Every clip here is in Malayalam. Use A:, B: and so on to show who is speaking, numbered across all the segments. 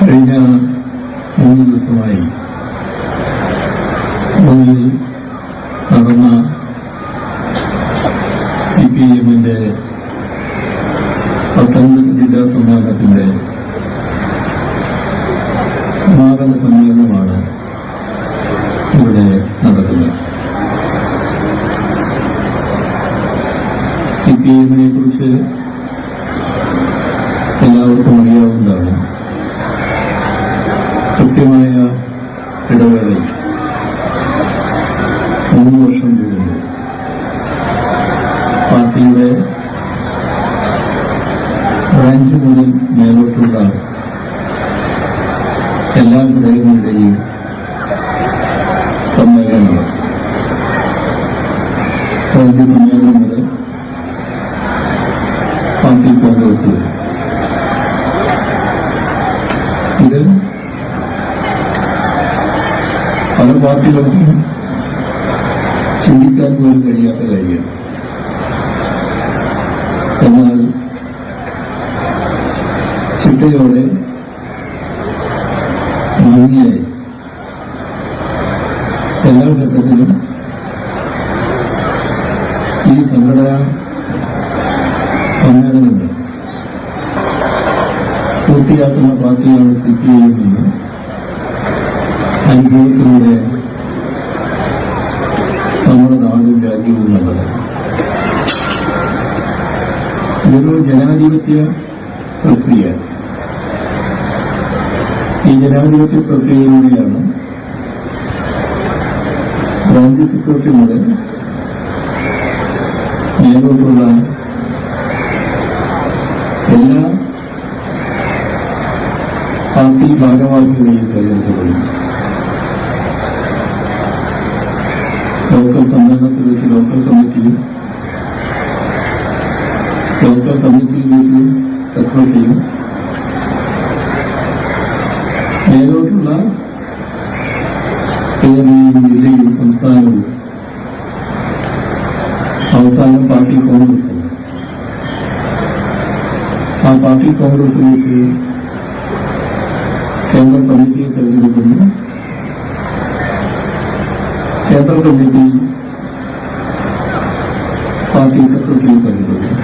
A: കഴിഞ്ഞ 3 ദിവസമായി മുന്നിൽ നടന്ന CPIMന്റെ പത്തനംതിട്ട ജില്ലാ സമ്മേളനത്തിന്റെ സമാപന സമ്മേളനമാണ് ഇവിടെ നടക്കുന്നത്. CPIMനെ കുറിച്ച് എല്ലാവർക്കും അറിയാവുന്നതാണ്. കൃത്യമായ ഇടവേളയിൽ 3 വർഷം കൂടുമ്പോൾ പാർട്ടിയുടെ ബ്രാഞ്ച് മുതൽ മേലോട്ടുള്ള എല്ലാ ഘടകങ്ങളുടെയും സമ്മേളനമാണ്. ബ്രാഞ്ച് സമ്മേളനം മുതൽ പാർട്ടി കോൺഗ്രസ് ഇത് പല പാർട്ടികൾക്കും ചിന്തിക്കാൻ പോലും കഴിയാത്ത കാര്യമാണ്. എന്നാൽ ചിട്ടയോടെ ഭംഗിയായി എല്ലാ ഘട്ടത്തിലും ഈ സംഘടനാ സമ്മേളനങ്ങൾ പൂർത്തിയാക്കുന്ന പാർട്ടിയാണ് CPIM എന്ന് അനുഭവത്തിലൂടെ നമ്മുടെ നാടും രാജ്യവും കണ്ടത്. ഇതൊരു ജനാധിപത്യ പ്രക്രിയ. ഈ ജനാധിപത്യ പ്രക്രിയയിലൂടെയാണ് ബ്രാഞ്ച് സെക്രട്ടറി മുതൽ മേലോട്ടുള്ള എല്ലാ പാർട്ടി ഭാരവാഹികളെയും തെരഞ്ഞെടുക്കപ്പെടുന്നു. ലോക്കൽ സമ്മേളനത്തിൽ വെച്ച് ലോക്കൽ കമ്മിറ്റിയും ലോക്കൽ കമ്മിറ്റിയിൽ വെച്ച് സെക്രട്ടറിയും മേലോട്ടുള്ള കേരളവും ജില്ലയും സംസ്ഥാനവും അവസാനം പാർട്ടി കോൺഗ്രസ്. ആ പാർട്ടി കോൺഗ്രസ് വെച്ച് കേന്ദ്ര കമ്മിറ്റിയെ തെരഞ്ഞെടുക്കുന്നു. കേന്ദ്ര കമ്മിറ്റി പാർട്ടി സെക്രട്ടറിയെ തെരഞ്ഞെടുക്കുന്നു.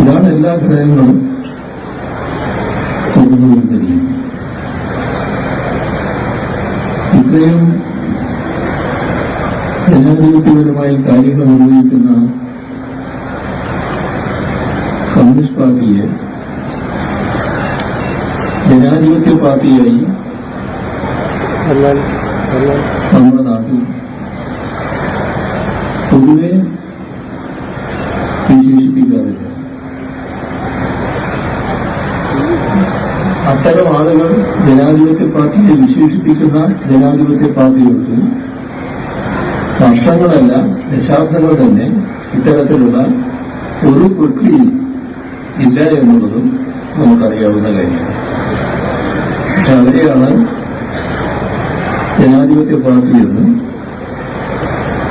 A: ഇതാണ് എല്ലാ ഘടകങ്ങളും തുടർന്നുകൊണ്ടിരിക്കുന്നത്. ഇത്രയും ജനാധിപത്യപരമായി കാര്യങ്ങൾ നിർവഹിക്കുന്ന കമ്മ്യൂണിസ്റ്റ് പാർട്ടിയെ ജനാധിപത്യ പാർട്ടിയായി നമ്മുടെ നാട്ടിൽ പൊതുവെ വിശേഷിപ്പിക്കാറില്ല. അത്തരം ആളുകൾ ജനാധിപത്യ പാർട്ടിയെ വിശേഷിപ്പിക്കുന്ന ജനാധിപത്യ പാർട്ടികൾക്ക് വർഷങ്ങളല്ല ദശാബ്ദങ്ങൾ തന്നെ ഇത്തരത്തിലുള്ള ഒരു പ്രക്രിയ ഇല്ല എന്നുള്ളതും നമുക്കറിയാവുന്ന കാര്യമാണ്. പക്ഷെ അവരെയാണ് ജനാധിപത്യ പാർട്ടി എന്ന്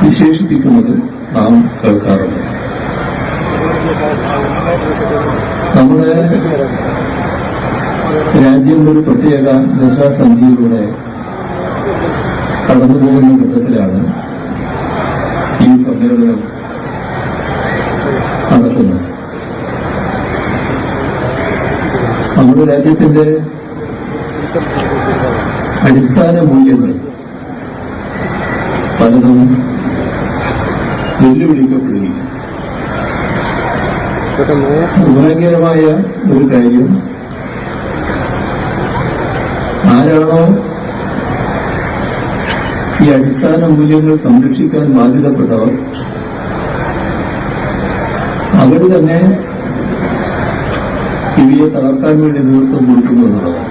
A: വിശേഷിപ്പിക്കുന്നത് നാം കേൾക്കാറുണ്ട്. നമ്മുടെ രാജ്യം ഒരു പ്രത്യേക ദശാസന്ധിയിലൂടെ കടന്നുപോകുന്ന ഘട്ടത്തിലാണ് ഈ സമ്മേളനം നടത്തുന്നത്. നമ്മുടെ രാജ്യത്തിന്റെ അടിസ്ഥാന മൂല്യങ്ങൾ പലതും വെല്ലുവിളിക്കപ്പെടുകയും നിർഭാഗ്യകരമായ ഒരു കാര്യം, ആരാണോ ഈ അടിസ്ഥാന മൂല്യങ്ങൾ സംരക്ഷിക്കാൻ ബാധ്യതപ്പെട്ടവർ അവർ തന്നെ ഇവയെ തകർക്കാൻ വേണ്ടി നേതൃത്വം കൊടുക്കുന്നു എന്നുള്ളതാണ്.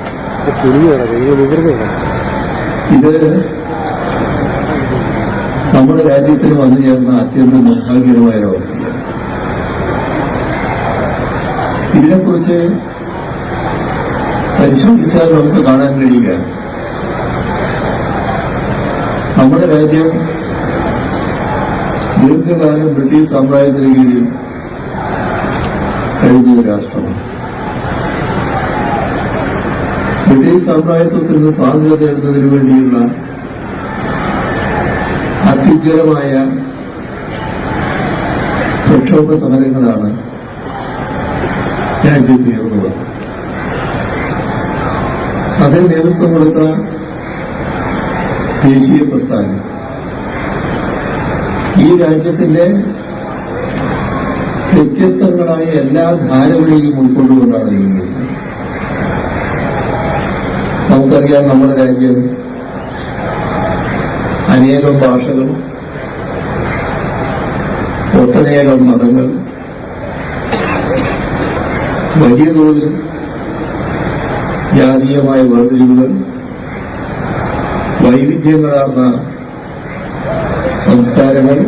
A: ഇത് നമ്മുടെ രാജ്യത്തിന് വന്നു ചേർന്ന അത്യന്തം നിർഭാഗ്യകരമായ ഒരവസ്ഥയാണ്. ഇതിനെക്കുറിച്ച് പരിശോധിച്ചാൽ നമുക്ക് കാണാൻ കഴിയുക, നമ്മുടെ രാജ്യം ദീർഘകാലം ബ്രിട്ടീഷ് സാമ്രാജ്യത്തിന് കീഴിൽ കഴിഞ്ഞ രാഷ്ട്രമാണ്. ബ്രിട്ടീഷ് സാമ്രാജ്യത്വത്തിൽ നിന്ന് സ്വാതന്ത്ര്യം നേടുന്നതിനു വേണ്ടിയുള്ള അത്യുജ്വലമായ പ്രക്ഷോഭ സമരങ്ങളാണ് രാജ്യത്ത് ഉയർന്നത്. അതിന് നേതൃത്വം കൊടുത്ത ദേശീയ പ്രസ്ഥാനം ഈ രാജ്യത്തിന്റെ വ്യത്യസ്തങ്ങളായ എല്ലാ ധാരകളെയും ഉൾക്കൊണ്ടുകൊണ്ടാണ് നീങ്ങുന്നത്. നമുക്കറിയാം, നമ്മുടെ രാജ്യം അനേകം ഭാഷകൾ, ഒട്ടനേകം മതങ്ങൾ, വലിയ തോതിൽ ജാതീയമായ വേർതിരിവുകൾ, വൈവിധ്യങ്ങളാർന്ന സംസ്കാരങ്ങൾ,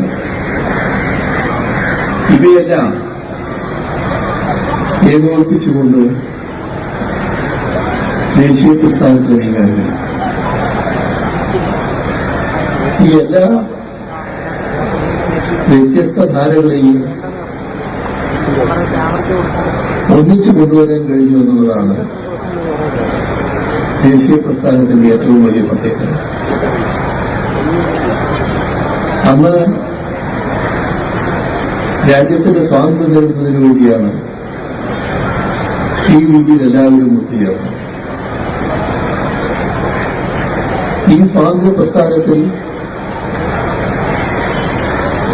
A: ഇവയെല്ലാം ഏകോപിപ്പിച്ചുകൊണ്ട് ദേശീയ പ്രസ്ഥാനത്തിൽ നീങ്ങാൻ കഴിയും. ഈ എല്ലാ വ്യത്യസ്ത ധാരകളെയും ഒന്നിച്ചു കൊണ്ടുവരാൻ കഴിഞ്ഞു എന്നുള്ളതാണ് ദേശീയ പ്രസ്ഥാനത്തിന്റെ ഏറ്റവും വലിയ പ്രത്യേകത. അന്ന് രാജ്യത്തിന്റെ സ്വാതന്ത്ര്യം നേടുന്നതിനു വേണ്ടിയാണ് ഈ രീതിയിൽ എല്ലാവരും ഒത്തുചേർന്നത്. ഈ സ്വാതന്ത്ര്യ പ്രസ്ഥാനത്തിൽ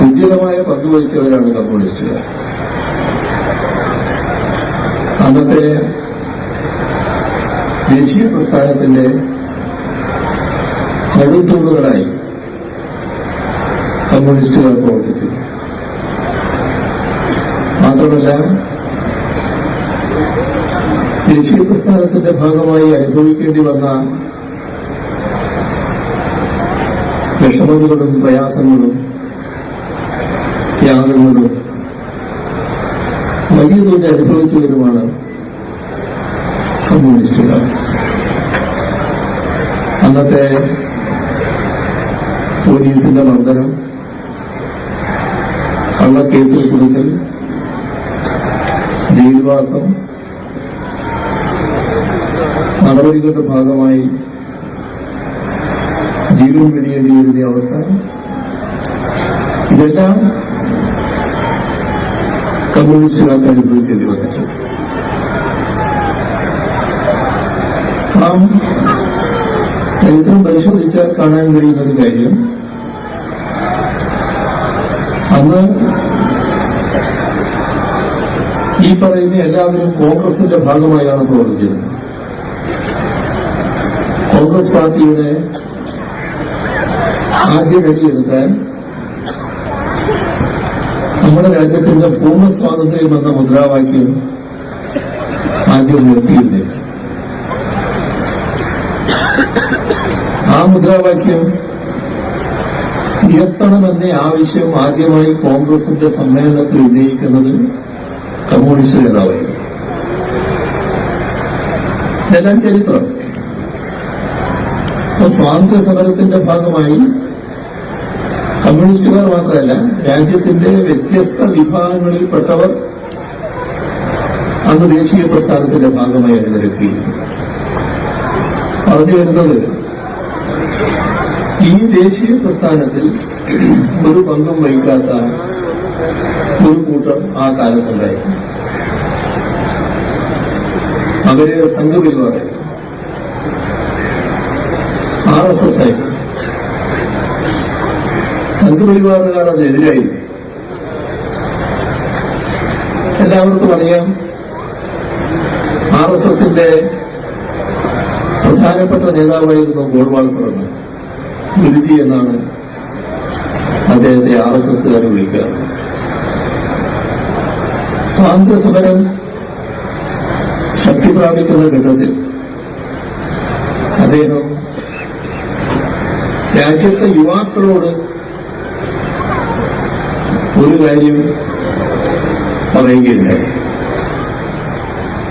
A: ഉജ്ജ്വലമായ പങ്കുവഹിച്ചവരാണ് കമ്മ്യൂണിസ്റ്റുകാർ. അന്നത്തെ ദേശീയ പ്രസ്ഥാനത്തിന്റെ നെടുംതൂണുകളായി കമ്മ്യൂണിസ്റ്റുകാർ പ്രവർത്തിച്ചു. മാത്രമല്ല, ദേശീയ പ്രസ്ഥാനത്തിന്റെ ഭാഗമായി അനുഭവിക്കേണ്ടി വന്ന വിഷമതകളും പ്രയാസങ്ങളും ത്യാഗങ്ങളും വലിയ തോതിൽ അനുഭവിച്ചവരുമാണ് കമ്മ്യൂണിസ്റ്റുകാർ. അന്നത്തെ പോലീസിന്റെ മർദ്ദനം, കള്ളക്കേസിൽ കുടുക്കൽ, ജയിൽവാസം, നടപടികളുടെ ഭാഗമായി ജീവൻ വെടിയേണ്ടി വരുന്ന അവസ്ഥ, ഇതെല്ലാം കമ്മ്യൂണിസ്റ്റുകാർക്ക് അനുഭവിക്കേണ്ടി വന്നിട്ടുണ്ട്. നാം ചരിത്രം പരിശോധിച്ചാൽ കാണാൻ കഴിയുന്ന ഒരു കാര്യം, അന്ന് ഈ പറയുന്ന എല്ലാവരും കോൺഗ്രസിന്റെ ഭാഗമായാണ് പ്രവർത്തിച്ചിരുന്നത്. കോൺഗ്രസ് പാർട്ടിയുടെ ആദ്യ വഴിയെടുക്കാൻ നമ്മുടെ രാജ്യത്തിന്റെ പൂർണ്ണ സ്വാതന്ത്ര്യം എന്ന മുദ്രാവാക്യം ആദ്യം ഉയർത്തിയിരുന്നില്ല. ആ മുദ്രാവാക്യം ഉയർത്തണമെന്ന ആവശ്യം ആദ്യമായി കോൺഗ്രസിന്റെ സമ്മേളനത്തിൽ ഉന്നയിക്കുന്നത് കമ്മ്യൂണിസ്റ്റ് നേതാവായിരുന്നു. ഇതെല്ലാം ചരിത്രം. സ്വാതന്ത്ര്യ സമരത്തിന്റെ ഭാഗമായി കമ്മ്യൂണിസ്റ്റുകാർ മാത്രമല്ല, രാജ്യത്തിന്റെ വ്യത്യസ്ത വിഭാഗങ്ങളിൽപ്പെട്ടവർ അന്ന് ദേശീയ പ്രസ്ഥാനത്തിന്റെ ഭാഗമായി അണിനിരക്കുകയും പറഞ്ഞു വരുന്നത്, ഈ ദേശീയ പ്രസ്ഥാനത്തിൽ ഒരു പങ്കും വഹിക്കാത്ത ഒരു കൂട്ടം ആ കാലത്തുണ്ടായിരുന്നു. അവര് സംഘപരിവാർ, RSS ആയി. സംഘപരിവാറുകാർ അതിനെതിരായി. എല്ലാവർക്കും അറിയാം, RSSന്റെ പ്രധാനപ്പെട്ട നേതാവായിരുന്നു ഗോൾവാൾക്കർ എന്ന്. ഗുരുജി എന്നാണ് അദ്ദേഹത്തെ RSSകാർ വിളിക്കുക. സ്വാതന്ത്ര്യ സമരം ശക്തി പ്രാപിക്കുന്ന ഘട്ടത്തിൽ അദ്ദേഹം രാജ്യത്തെ യുവാക്കളോട് ഒരു കാര്യം പറയുകയുണ്ടായി.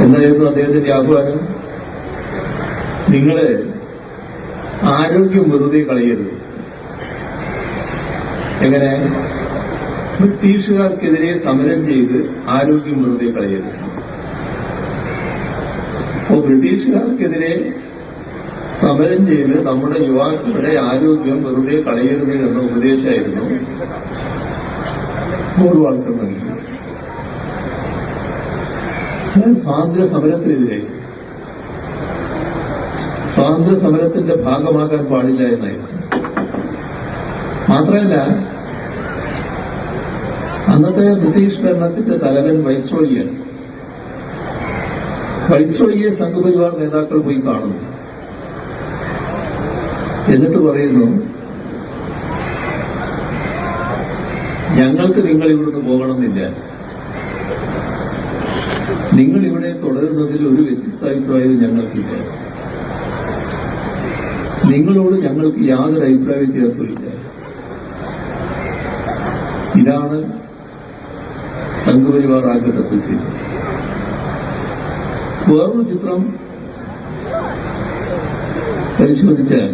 A: എന്തായിരുന്നു അദ്ദേഹത്തിന്റെ ആഹ്വാനം? നിങ്ങള് ആരോഗ്യം വെറുതെ കളയരുത്. എങ്ങനെ? ബ്രിട്ടീഷുകാർക്കെതിരെ സമരം ചെയ്ത് ആരോഗ്യം വെറുതെ കളയരുത്. അപ്പോൾ ബ്രിട്ടീഷുകാർക്കെതിരെ സമരം ചെയ്ത് നമ്മുടെ യുവാക്കളുടെ ആരോഗ്യം വെറുതെ കളയരുത് എന്ന ഉപദേശമായിരുന്നു ഗോൾവാൾക്കർ നൽകി. സ്വാതന്ത്ര്യ സമരത്തിനെതിരെ സ്വാതന്ത്ര്യ സമരത്തിന്റെ ഭാഗമാകാൻ പാടില്ല എന്നായിരുന്നു. മാത്രമല്ല, അന്നത്തെ ബ്രിട്ടീഷ് ഭരണത്തിന്റെ തലവൻ വൈസ്രോയിയാണ്. വൈസ്രോയിയെ സംഘപരിവാർ നേതാക്കൾ പോയി കാണുന്നു. എന്നിട്ട് പറയുന്നു, ഞങ്ങൾക്ക് നിങ്ങൾ ഇവിടുന്ന് പോകണമെന്നില്ല, നിങ്ങൾ ഇവിടെ തുടരുന്നതിൽ ഒരു വ്യത്യസ്താഭിപ്രായവും ഞങ്ങൾക്കില്ല, നിങ്ങളോട് ഞങ്ങൾക്ക് യാതൊരു അഭിപ്രായ വ്യത്യാസമില്ല. ഇതാണ് സംഘപരിവാർ ആഘട്ടത്തിൽ ചെയ്തത്. വേറൊരു ചിത്രം പരിശോധിച്ചാൽ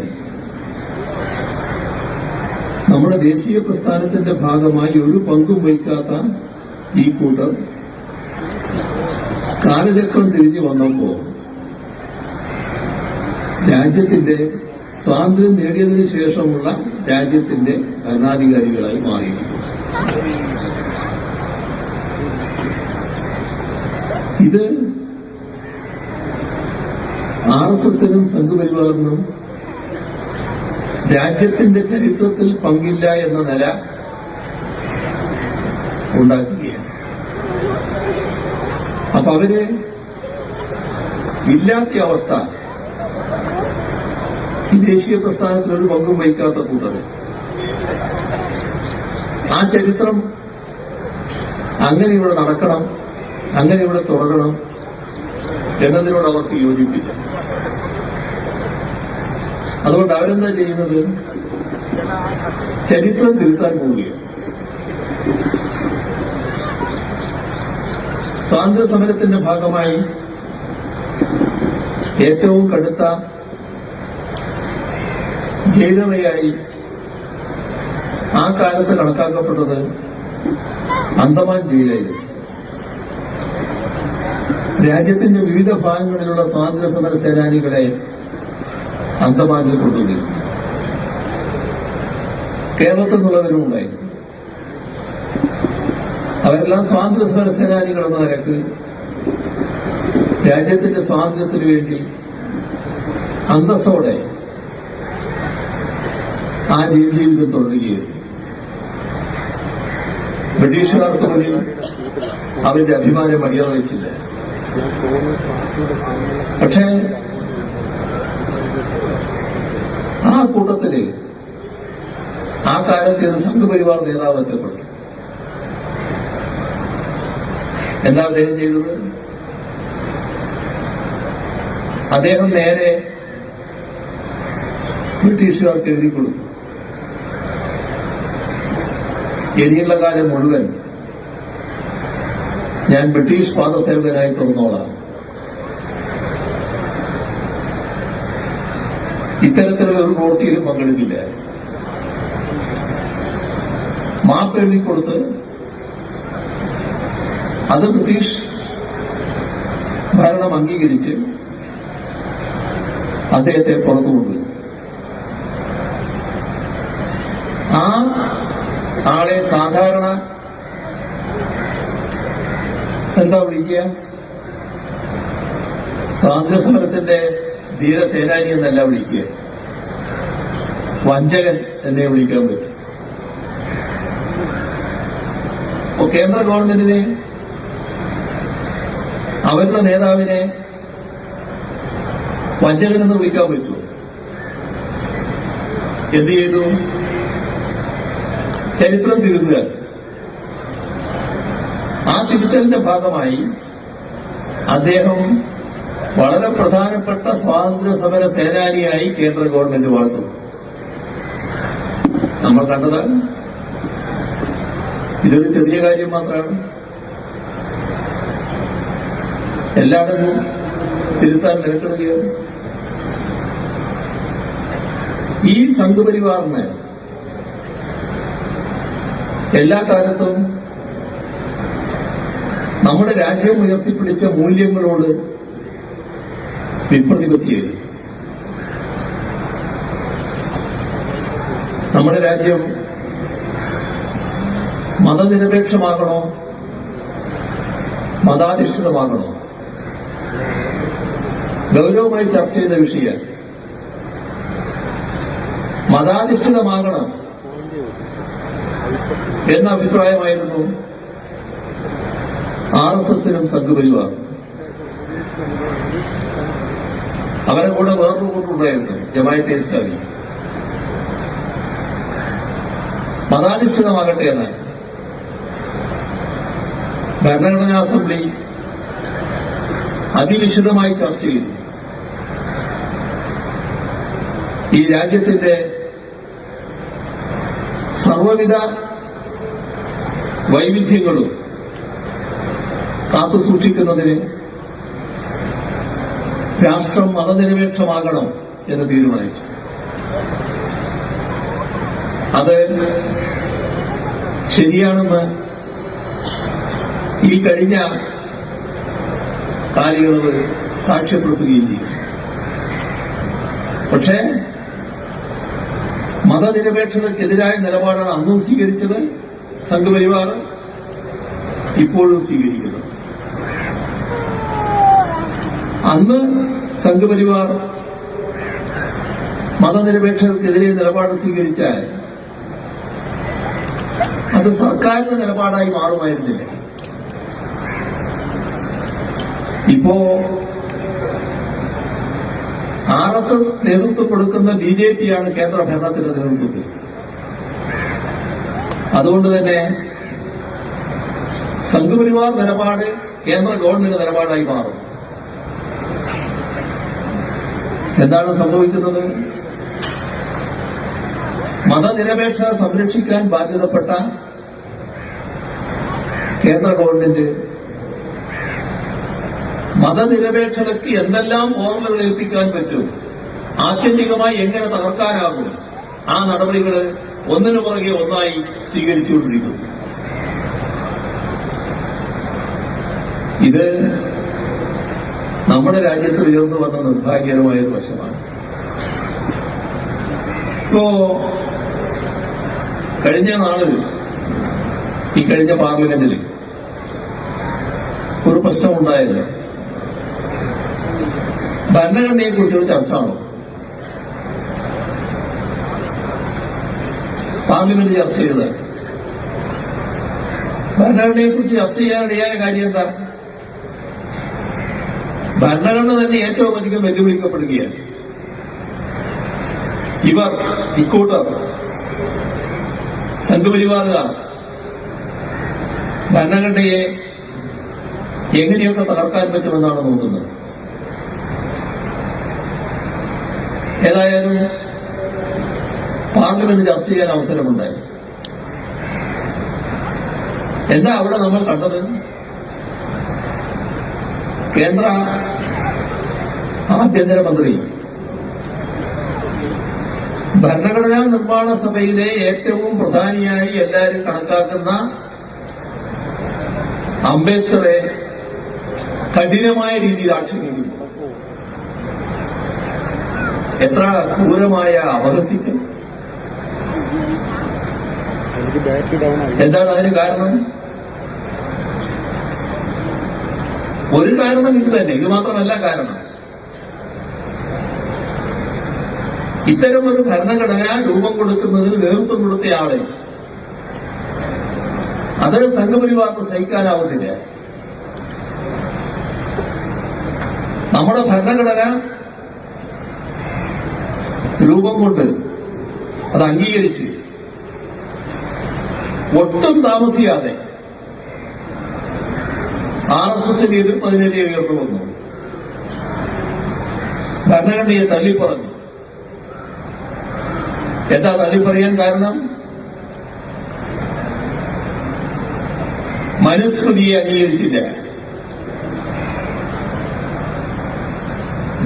A: നമ്മുടെ ദേശീയ പ്രസ്ഥാനത്തിന്റെ ഭാഗമായി ഒരു പങ്കും വഹിക്കാത്ത ഈ കൂട്ടർ കാലചക്രം തിരിഞ്ഞു വന്നപ്പോ രാജ്യത്തിന്റെ സ്വാതന്ത്ര്യം നേടിയതിനു ശേഷമുള്ള രാജ്യത്തിന്റെ ഭരണാധികാരികളായി മാറിയിരിക്കുന്നു. ഇത് RSSനും സംഘപരിവാറിനും രാജ്യത്തിന്റെ ചരിത്രത്തിൽ പങ്കില്ല എന്ന നില ഉണ്ടാക്കുകയാണ്. അപ്പൊ അവര് ഇല്ലാത്ത അവസ്ഥ ഈ ദേശീയ പ്രസ്ഥാനത്തിൽ ഒരു പങ്കും വഹിക്കാത്ത കൂട്ടർ ആ ചരിത്രം അങ്ങനെ ഇവിടെ നടക്കണം, അങ്ങനെ ഇവിടെ തുടരണം എന്നതിനോട് അവർക്ക് യോജിപ്പില്ല. അതുകൊണ്ട് അവരെന്താ ചെയ്യുന്നത്? ചരിത്രം തിരുത്താൻ പോവുകയാണ്. സ്വാതന്ത്ര്യ സമരത്തിന്റെ ഭാഗമായി ഏറ്റവും കടുത്ത ജയിലറയായി ആ കാലത്ത് കണക്കാക്കപ്പെട്ടത് അന്തമാൻ ജയിലായിരുന്നു. രാജ്യത്തിന്റെ വിവിധ ഭാഗങ്ങളിലുള്ള സ്വാതന്ത്ര്യ സമര സേനാനികളെ അന്തമാനിൽ കൊണ്ടുപോയി. കേരളത്തിൽ നിന്നുള്ളവരും ഉണ്ടായിരുന്നു. അവരെല്ലാം സ്വാതന്ത്ര്യ സമര സേനാനികൾ എന്ന നിലക്ക് രാജ്യത്തിന്റെ സ്വാതന്ത്ര്യത്തിനു വേണ്ടി അന്തസ്സോടെ ആ ജയിൽ ജീവിതം തുടരുകയായിരുന്നു. ബ്രിട്ടീഷുകാർക്ക് മുന്നിൽ അവരുടെ അഭിമാനം മര്യാദ വെച്ചില്ല. പക്ഷേ ആ കൂട്ടത്തില് ആ കാലത്ത് സംഘപരിവാർ നേതാവ് എത്തപ്പെട്ടു. എന്താ അദ്ദേഹം ചെയ്തത്? അദ്ദേഹം നേരെ ബ്രിട്ടീഷുകാർക്ക് എഴുതി കൊടുത്തു, ഇനിയുള്ള കാലം മുഴുവൻ ഞാൻ ബ്രിട്ടീഷ് പാദസേവകനായി തുറന്നോളാം. ഇത്തരത്തിലുള്ള ഒരു പ്രവൃത്തിയിലും പങ്കെടുക്കില്ല. മാപ്പ് എഴുതി കൊടുത്ത് അത് ബ്രിട്ടീഷ് ഭരണം അംഗീകരിച്ച് അദ്ദേഹത്തെ പുറത്തു കൊണ്ടുപോയി. ആ ആളെ സാധാരണ എന്താ വിളിക്കുക? സ്വാതന്ത്ര്യ സമരത്തിന്റെ ധീരസേനാനി എന്നല്ല വിളിക്കുക, വഞ്ചകൻ എന്നെ വിളിക്കാൻ പറ്റും. അപ്പൊ കേന്ദ്ര ഗവൺമെന്റിനെ അവരുടെ നേതാവിനെ വഞ്ചകൻ എന്ന് വിളിക്കാൻ പറ്റുമോ? എന്ത് ചെയ്തു? ചരിത്രം തിരുത്തുക. ആ തിരുത്തലിന്റെ ഭാഗമായി അദ്ദേഹം വളരെ പ്രധാനപ്പെട്ട സ്വാതന്ത്ര്യ സമര സേനാനിയായി കേന്ദ്ര ഗവൺമെന്റ് വാഴ്ത്തും. നമ്മൾ കണ്ടതാണ്. ഇതൊരു ചെറിയ കാര്യം മാത്രമാണ്. എല്ലായിടത്തും തിരുത്താൻ നിരക്കുകയാണ്. ഈ സംഘപരിവാറിന് എല്ലാ കാലത്തും നമ്മുടെ രാജ്യം ഉയർത്തിപ്പിടിച്ച മൂല്യങ്ങളോട് വിപ്രതിപത്തിയത്. നമ്മുടെ രാജ്യം മതനിരപേക്ഷമാകണോ മതാധിഷ്ഠിതമാകണോ ഗൗരവമായി ചർച്ച ചെയ്ത വിഷയം. മതാധിഷ്ഠിതമാകണം എന്ന അഭിപ്രായമായിരുന്നു RSSനും സംഘപരിവാർ. അവരെ കൂടെ വേറൊരു കൂട്ടുണ്ടായിരുന്നു, ജമാഅത്തെ ഇസ്ലാമി. മതാധിഷ്ഠിതമാകട്ടെ എന്നാൽ ഭരണഘടനാ അസംബ്ലി അതിവിശദമായി ചർച്ച ചെയ്തു. ഈ രാജ്യത്തിന്റെ സർവവിധ വൈവിധ്യങ്ങളും കാത്തുസൂക്ഷിക്കുന്നതിന് രാഷ്ട്രം മതനിരപേക്ഷമാകണം എന്ന് തീരുമാനിച്ചു. അത് ശരിയാണെന്ന് ഈ കഴിഞ്ഞ കാലയളവ് സാക്ഷ്യപ്പെടുത്തുകയും ചെയ്തു. പക്ഷേ മതനിരപേക്ഷതയ്ക്കെതിരായ നിലപാടാണ് അന്നും സ്വീകരിച്ചത് സംഘപരിവാർ, ഇപ്പോഴും സ്വീകരിക്കുന്നത്. അന്ന് സംഘപരിവാർ മതനിരപേക്ഷതയ്ക്കെതിരെ നിലപാട് സ്വീകരിച്ചാൽ അത് സർക്കാരിന്റെ നിലപാടായി മാറുമായിരുന്നില്ല. ഇപ്പോ RSS നേതൃത്വം കൊടുക്കുന്ന BJPയാണ് കേന്ദ്ര ഭരണത്തിന്റെ നേതൃത്വത്തിൽ. അതുകൊണ്ട് തന്നെ സംഘപരിവാർ നിലപാട് കേന്ദ്ര ഗവൺമെന്റ് നിലപാടായി മാറും. എന്താണ് സംഭവിക്കുന്നത്? മതനിരപേക്ഷത സംരക്ഷിക്കാൻ ബാധ്യതപ്പെട്ട കേന്ദ്ര ഗവൺമെന്റ് മതനിരപേക്ഷതയ്ക്ക് എന്തെല്ലാം ഓർമ്മകൾ ഏൽപ്പിക്കാൻ പറ്റും, ആത്യന്തികമായി എങ്ങനെ തകർക്കാനാകും, ആ നടപടികൾ ഒന്നിനു പുറകെ ഒന്നായി സ്വീകരിച്ചുകൊണ്ടിരിക്കുന്നു. ഇത് നമ്മുടെ രാജ്യത്ത് ഉയർന്നു വന്ന നിർഭാഗ്യകരമായ ഒരു വശമാണ്. ഇപ്പോ കഴിഞ്ഞ നാളിൽ ഈ കഴിഞ്ഞ പാർലമെന്റിൽ ഒരു പ്രശ്നമുണ്ടായത് ഭരണഘടനയെ കുറിച്ചൊരു ചർച്ചയാണോ? പാർലമെന്റ് ചർച്ച ചെയ്തത് ഭരണഘടനയെക്കുറിച്ച് ചർച്ച ചെയ്യാനിടയായ കാര്യം എന്താ? ഭരണഘടന തന്നെ ഏറ്റവും അധികം വെല്ലുവിളിക്കപ്പെടുകയാണ്. ഇവർ ഇക്കൂട്ടർ സംഘപരിവാറുകാർ ഭരണഘടനയെ എങ്ങനെയൊക്കെ തകർക്കാൻ പറ്റുമെന്നാണ് നോക്കുന്നത്. ഏതായാലും പാർലമെന്റ് ചർച്ച ചെയ്യാൻ അവസരമുണ്ടായി. എന്താ അവിടെ നമ്മൾ കണ്ടത്? കേന്ദ്ര ആഭ്യന്തരമന്ത്രി ഭരണഘടനാ നിർമ്മാണ സഭയിലെ ഏറ്റവും പ്രധാനിയായി എല്ലാവരും കണക്കാക്കുന്ന അംബേദ്കറെ കഠിനമായ രീതിയിൽ ആക്ഷേപിക്കുന്നു. എത്ര ക്രൂരമായ അപഹസിക്കും! എന്താണ് അതിന് കാരണം? ഒരു കാരണം ഇത് തന്നെ, ഇത് മാത്രമല്ല കാരണം. ഇത്തരം ഒരു ഭരണഘടന രൂപം കൊടുക്കുന്നതിന് നേതൃത്വം കൊടുത്തയാളെ അത് സംഘപരിവാർക്ക് സഹിക്കാനാവുന്നില്ല. നമ്മുടെ ഭരണഘടന രൂപം കൊണ്ട് അത് അംഗീകരിച്ച് ഒട്ടും താമസിയാതെ RSSന്റെ എതിർപ്പ് അതിനെതിരെ ഉയർന്നു വന്നു. ഭരണഘടനയെ തള്ളിപ്പറഞ്ഞു. എന്താ തള്ളിപ്പറയാൻ കാരണം? മനുസ്മൃതിയെ അംഗീകരിച്ചില്ല.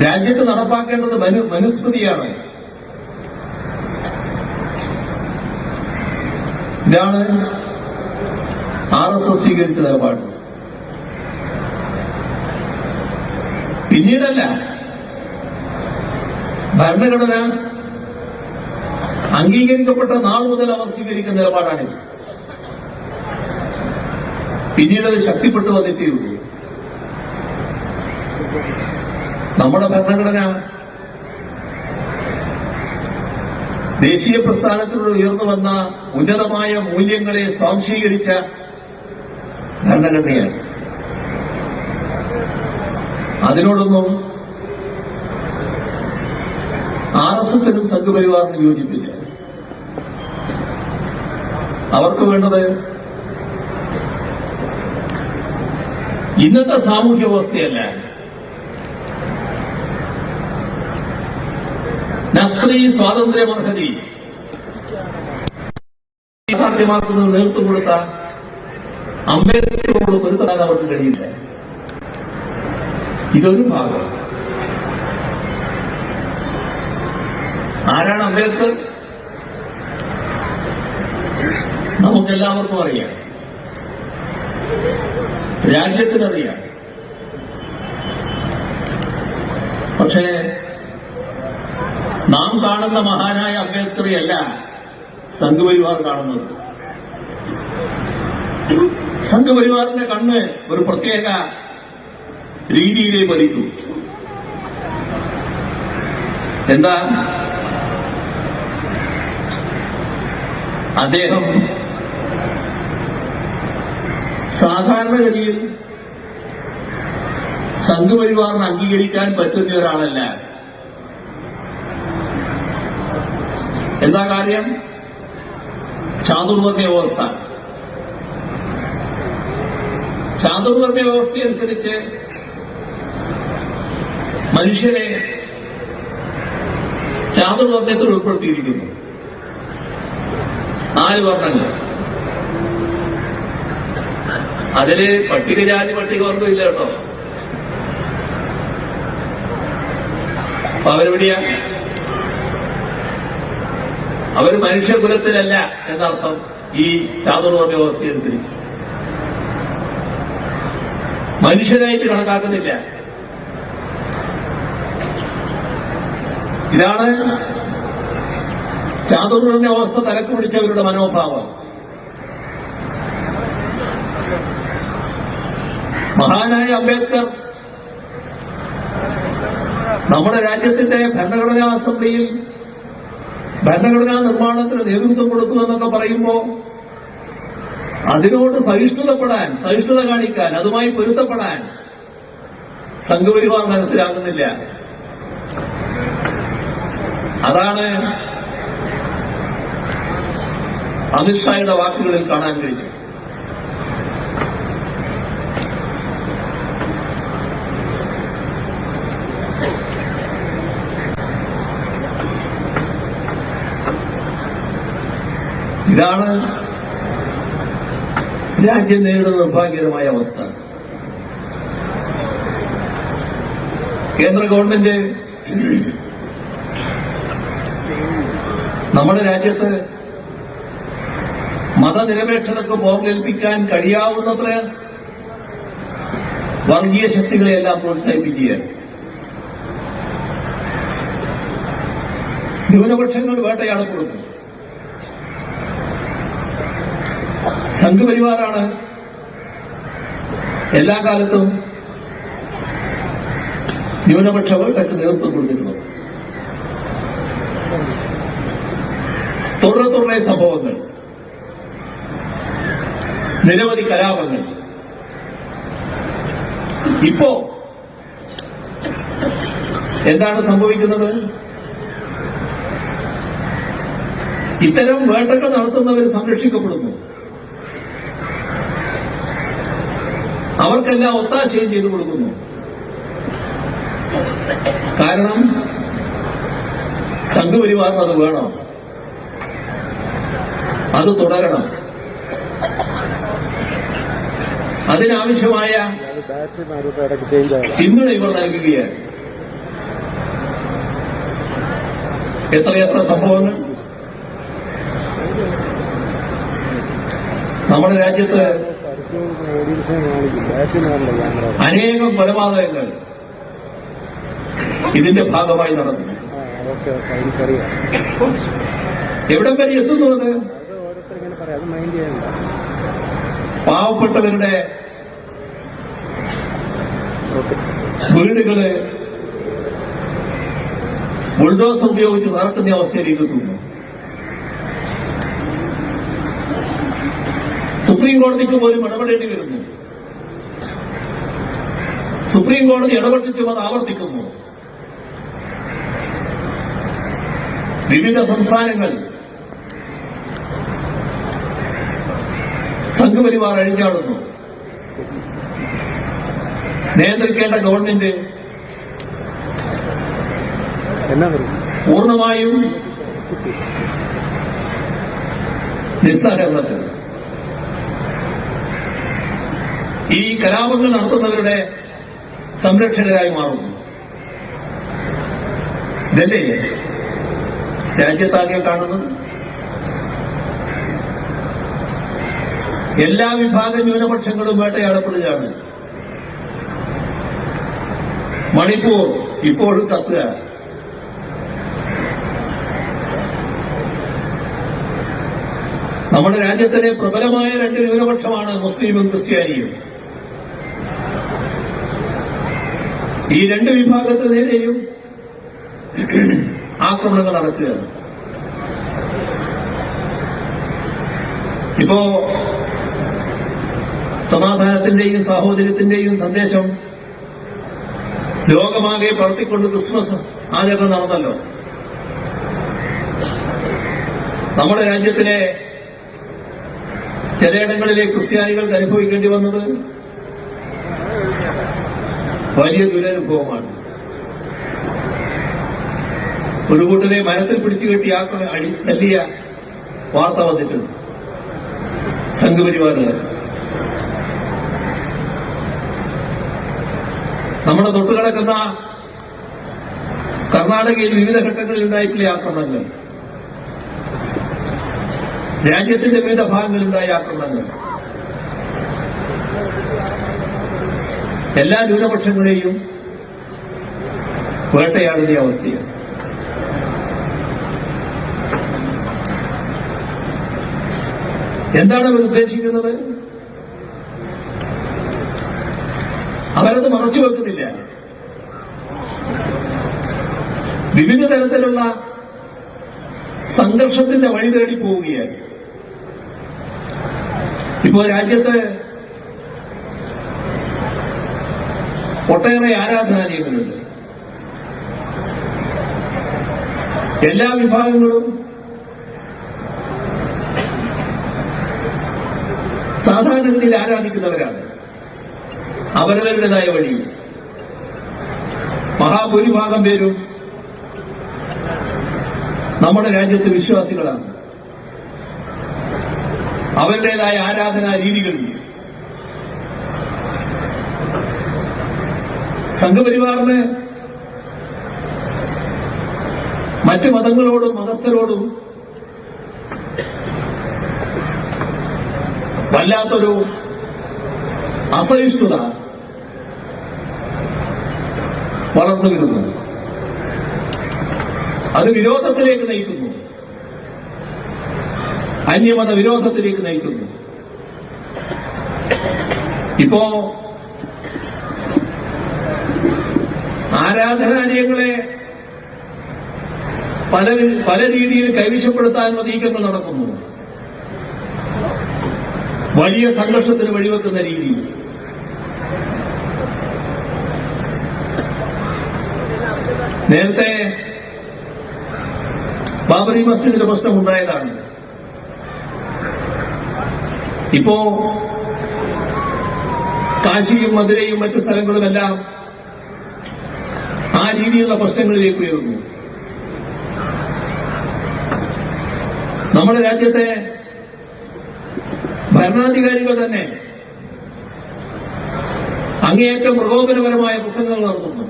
A: രാജ്യത്ത് നടപ്പാക്കേണ്ടത് മനുസ്മൃതിയാണ്. ഇതാണ് RSS സ്വീകരിച്ച നിലപാട്. പിന്നീടല്ല, ഭരണഘടന അംഗീകരിക്കപ്പെട്ട നാൾ മുതൽ അവർ സ്വീകരിക്കുന്ന നിലപാടാണിത്. പിന്നീട് അത് ശക്തിപ്പെട്ടു വന്നെത്തിയുള്ളൂ. നമ്മുടെ ഭരണഘടന ദേശീയ പ്രസ്ഥാനത്തിലൂടെ ഉയർന്നു വന്ന ഉന്നതമായ മൂല്യങ്ങളെ സ്വാംശീകരിച്ച ഭരണഘടനയാണ്. അതിനോടൊന്നും RSSനും സംഘപരിവാറിനും യോജിപ്പില്ല. അവർക്ക് വേണ്ടത് ഇന്നത്തെ സാമൂഹ്യ വ്യവസ്ഥയല്ല, സ്ത്രീ സ്വാതന്ത്ര്യമർഹതി യാഥാർത്ഥ്യമാക്കുന്നത് നേതൃത്വം കൊടുത്ത അംബേദ്കറോട് പൊരുത്തപ്പെടാൻ അവർക്ക് കഴിയില്ല. ഇതൊരു ഭാഗം. ആരാണ് അംബേദ്കർ? നമുക്കെല്ലാവർക്കും അറിയാം, രാജ്യത്തിനറിയാം. പക്ഷേ നാം കാണുന്ന മഹാനായ അംബേദ്കറെയല്ല സംഘപരിവാർ കാണുന്നത്. സംഘപരിവാറിന്റെ കണ്ണ് ഒരു പ്രത്യേക രീതിയിലേ പതിക്കും. എന്താ? അദ്ദേഹം സാധാരണഗതിയിൽ സംഘപരിവാറിന് അംഗീകരിക്കാൻ പറ്റുന്ന ഒരാളല്ല. എന്താ കാര്യം? ചാതുർവർണ്ണ വ്യവസ്ഥ. ചാതുർവർണ്ണ വ്യവസ്ഥയനുസരിച്ച് മനുഷ്യരെ ചാതുർവർണ്ണത്തിൽ ഉൾപ്പെടുത്തിയിരിക്കുന്നു. 4 വർണ്ണങ്ങൾ. അതില് പട്ടികജാതി പട്ടികവർഗം ഇല്ല കേട്ടോ. അപ്പൊ അവരെവിടെയാ? അവർ മനുഷ്യകുലത്തിലല്ല എന്നർത്ഥം ഈ ചാതുർവർണ്ണ വ്യവസ്ഥയനുസരിച്ച്. മനുഷ്യരായിട്ട് കണക്കാക്കുന്നില്ല. ഇതാണ് ചാതുർവർണ്ണ വ്യവസ്ഥ തലക്ക് പിടിച്ചവരുടെ മനോഭാവം. മഹാനായ അംബേദ്കർ നമ്മുടെ രാജ്യത്തിന്റെ ഭരണഘടനാ അസംബ്ലിയിൽ ഭരണഘടനാ നിർമ്മാണത്തിന് നേതൃത്വം കൊടുക്കുമെന്നൊക്കെ പറയുമ്പോൾ അതിനോട് സഹിഷ്ണുത കാണിക്കാൻ, അതുമായി പൊരുത്തപ്പെടാൻ സംഘപരിവാർ മനസ്സിലാകുന്നില്ല. അതാണ് അമിത്ഷായുടെ വാക്കുകളിൽ കാണാൻ കഴിയും. ഇതാണ് രാജ്യം നേരിടുന്ന നിർഭാഗ്യകരമായ അവസ്ഥ. കേന്ദ്ര ഗവൺമെന്റ് നമ്മുടെ രാജ്യത്ത് മതനിരപേക്ഷതയ്ക്ക് പോകേൽപ്പിക്കാൻ കഴിയാവുന്നത്ര വർഗീയ ശക്തികളെയെല്ലാം പ്രോത്സാഹിപ്പിക്കുകയാണ്. ന്യൂനപക്ഷങ്ങൾ വേട്ടയാടപ്പെടുന്നു. സംഘപരിവാറാണ് എല്ലാ കാലത്തും ന്യൂനപക്ഷ വേട്ടയ്ക്ക് നേതൃത്വം കൊടുത്തിട്ടുള്ളത്. തുടരെ സംഭവങ്ങൾ, നിരവധി കലാപങ്ങൾ. ഇപ്പോ എന്താണ് സംഭവിക്കുന്നത്? ഇത്തരം വേട്ടകൾ നടത്തുന്നവർ സംരക്ഷിക്കപ്പെടുന്നു. അവർക്കെല്ലാം ഒത്താശയും ചെയ്തു കൊടുക്കുന്നു. കാരണം സംഘപരിവാറിന് അത് വേണം, അത് തുടരണം. അതിനാവശ്യമായ പിന്തുണ ഇവർ നൽകുകയാണ്. എത്രയെത്ര സംഭവങ്ങൾ നമ്മുടെ രാജ്യത്ത്, അനേകം കൊലപാതകങ്ങൾ ഇതിന്റെ ഭാഗമായി നടന്നു.
B: എനിക്കറിയാം
A: എവിടം വരെ എത്തുന്നു അത്
B: ഓരോരുത്തരിങ്ങനെ പറയാം, അത് മൈൻഡ് ചെയ്യണ്ട.
A: പാവപ്പെട്ടവരുടെ വീടുകള് ബുൾഡോസർ ഉപയോഗിച്ച് തകർക്കുന്ന അവസ്ഥയിലേക്ക് എത്തുന്നു. സുപ്രീം കോടതിക്ക് പോലും ഇടപെടേണ്ടി വരുന്നു. സുപ്രീം കോടതി ഇടപെട്ടിട്ടും അത് ആവർത്തിക്കുന്നു. വിവിധ സംസ്ഥാനങ്ങൾ സംഘപരിവാർ അഴിഞ്ഞാടുന്നു. നിയന്ത്രിക്കേണ്ട ഗവൺമെന്റ് പൂർണ്ണമായും നിസ്സഹകരണത്തിൽ ഈ കലാപങ്ങൾ നടത്തുന്നവരുടെ സംരക്ഷകരായി മാറുന്നു. ഇതല്ലേ രാജ്യത്താകെ കാണുന്നത്? എല്ലാ വിഭാഗ ന്യൂനപക്ഷങ്ങളും വേട്ടയാടപ്പെടുകയാണ്. മണിപ്പൂർ ഇപ്പോഴും കത്തുക. നമ്മുടെ രാജ്യത്തിലെ പ്രബലമായ രണ്ട് ന്യൂനപക്ഷമാണ് മുസ്ലിമും ക്രിസ്ത്യാനിയും. ഈ രണ്ട് വിഭാഗത്തിന് നേരെയും ആക്രമണങ്ങൾ നടക്കുകയാണ്. ഇപ്പോ സമാധാനത്തിന്റെയും സാഹോദര്യത്തിന്റെയും സന്ദേശം ലോകമാകെ പടർത്തിക്കൊണ്ട് ക്രിസ്മസ് ആചരണം നടന്നല്ലോ. നമ്മുടെ രാജ്യത്തിലെ ചിലയിടങ്ങളിലെ ക്രിസ്ത്യാനികൾക്ക് അനുഭവിക്കേണ്ടി വന്നത് വലിയ ദുരനുഭവമാണ്. ഒരു കൂട്ടരെ മരത്തിൽ പിടിച്ചു കെട്ടി തല്ലിയ വാർത്ത വന്നിട്ടുണ്ട്. സംഘപരിവാറുകാർ നമ്മുടെ തൊട്ടുകിടക്കുന്ന കർണാടകയിൽ വിവിധ ഘട്ടങ്ങളിൽ ഉണ്ടായിട്ടുള്ള ആക്രമണങ്ങൾ, രാജ്യത്തിന്റെ വിവിധ ഭാഗങ്ങളിലുണ്ടായ ആക്രമണങ്ങൾ എല്ലാ ന്യൂനപക്ഷങ്ങളെയും വേട്ടയാടുന്ന അവസ്ഥയാണ്. എന്താണ് അവർ ഉദ്ദേശിക്കുന്നത്? അവരത് മറച്ചുവെക്കുന്നില്ല. വിവിധ തരത്തിലുള്ള സംഘർഷത്തിന്റെ വഴി തേടി പോവുകയാണ്. ഇപ്പോൾ രാജ്യത്ത് ഒട്ടേറെ ആരാധനാലയങ്ങളുണ്ട്. എല്ലാ വിഭാഗങ്ങളും സാധാരണഗതിയിൽ ആരാധിക്കുന്നവരാണ്. അവരവരുടേതായ വഴി. മഹാഭൂരിഭാഗം പേരും നമ്മുടെ രാജ്യത്ത് വിശ്വാസികളാണ്. അവരുടേതായ ആരാധനാ രീതികളുണ്ട്. സംഘപരിവാറിന് മറ്റ് മതങ്ങളോടും മതസ്ഥരോടും വല്ലാത്തൊരു അസഹിഷ്ണുത വളർന്നു വരുന്നു. അത് വിരോധത്തിലേക്ക് നയിക്കുന്നു. അന്യമത വിരോധത്തിലേക്ക് നയിക്കുന്നു. ഇപ്പോ ആരാധനാലയങ്ങളെ പല രീതിയിൽ കൈവശപ്പെടുത്താനുള്ള നീക്കങ്ങൾ നടക്കുന്നു. വലിയ സംഘർഷത്തിന് വഴിവെക്കുന്ന രീതി. നേരത്തെ ബാബറി മസ്ജിദിന്റെ പ്രശ്നമുണ്ടായതാണ്. ഇപ്പോ കാശിയും മധുരയും മറ്റു സ്ഥലങ്ങളുമെല്ലാം ആ രീതിയിലുള്ള പ്രശ്നങ്ങളിലേക്ക് ഉയർന്നു. നമ്മുടെ രാജ്യത്തെ ഭരണാധികാരികൾ തന്നെ അങ്ങേയറ്റം പ്രകോപനപരമായ പ്രസംഗങ്ങൾ നടത്തുന്നു.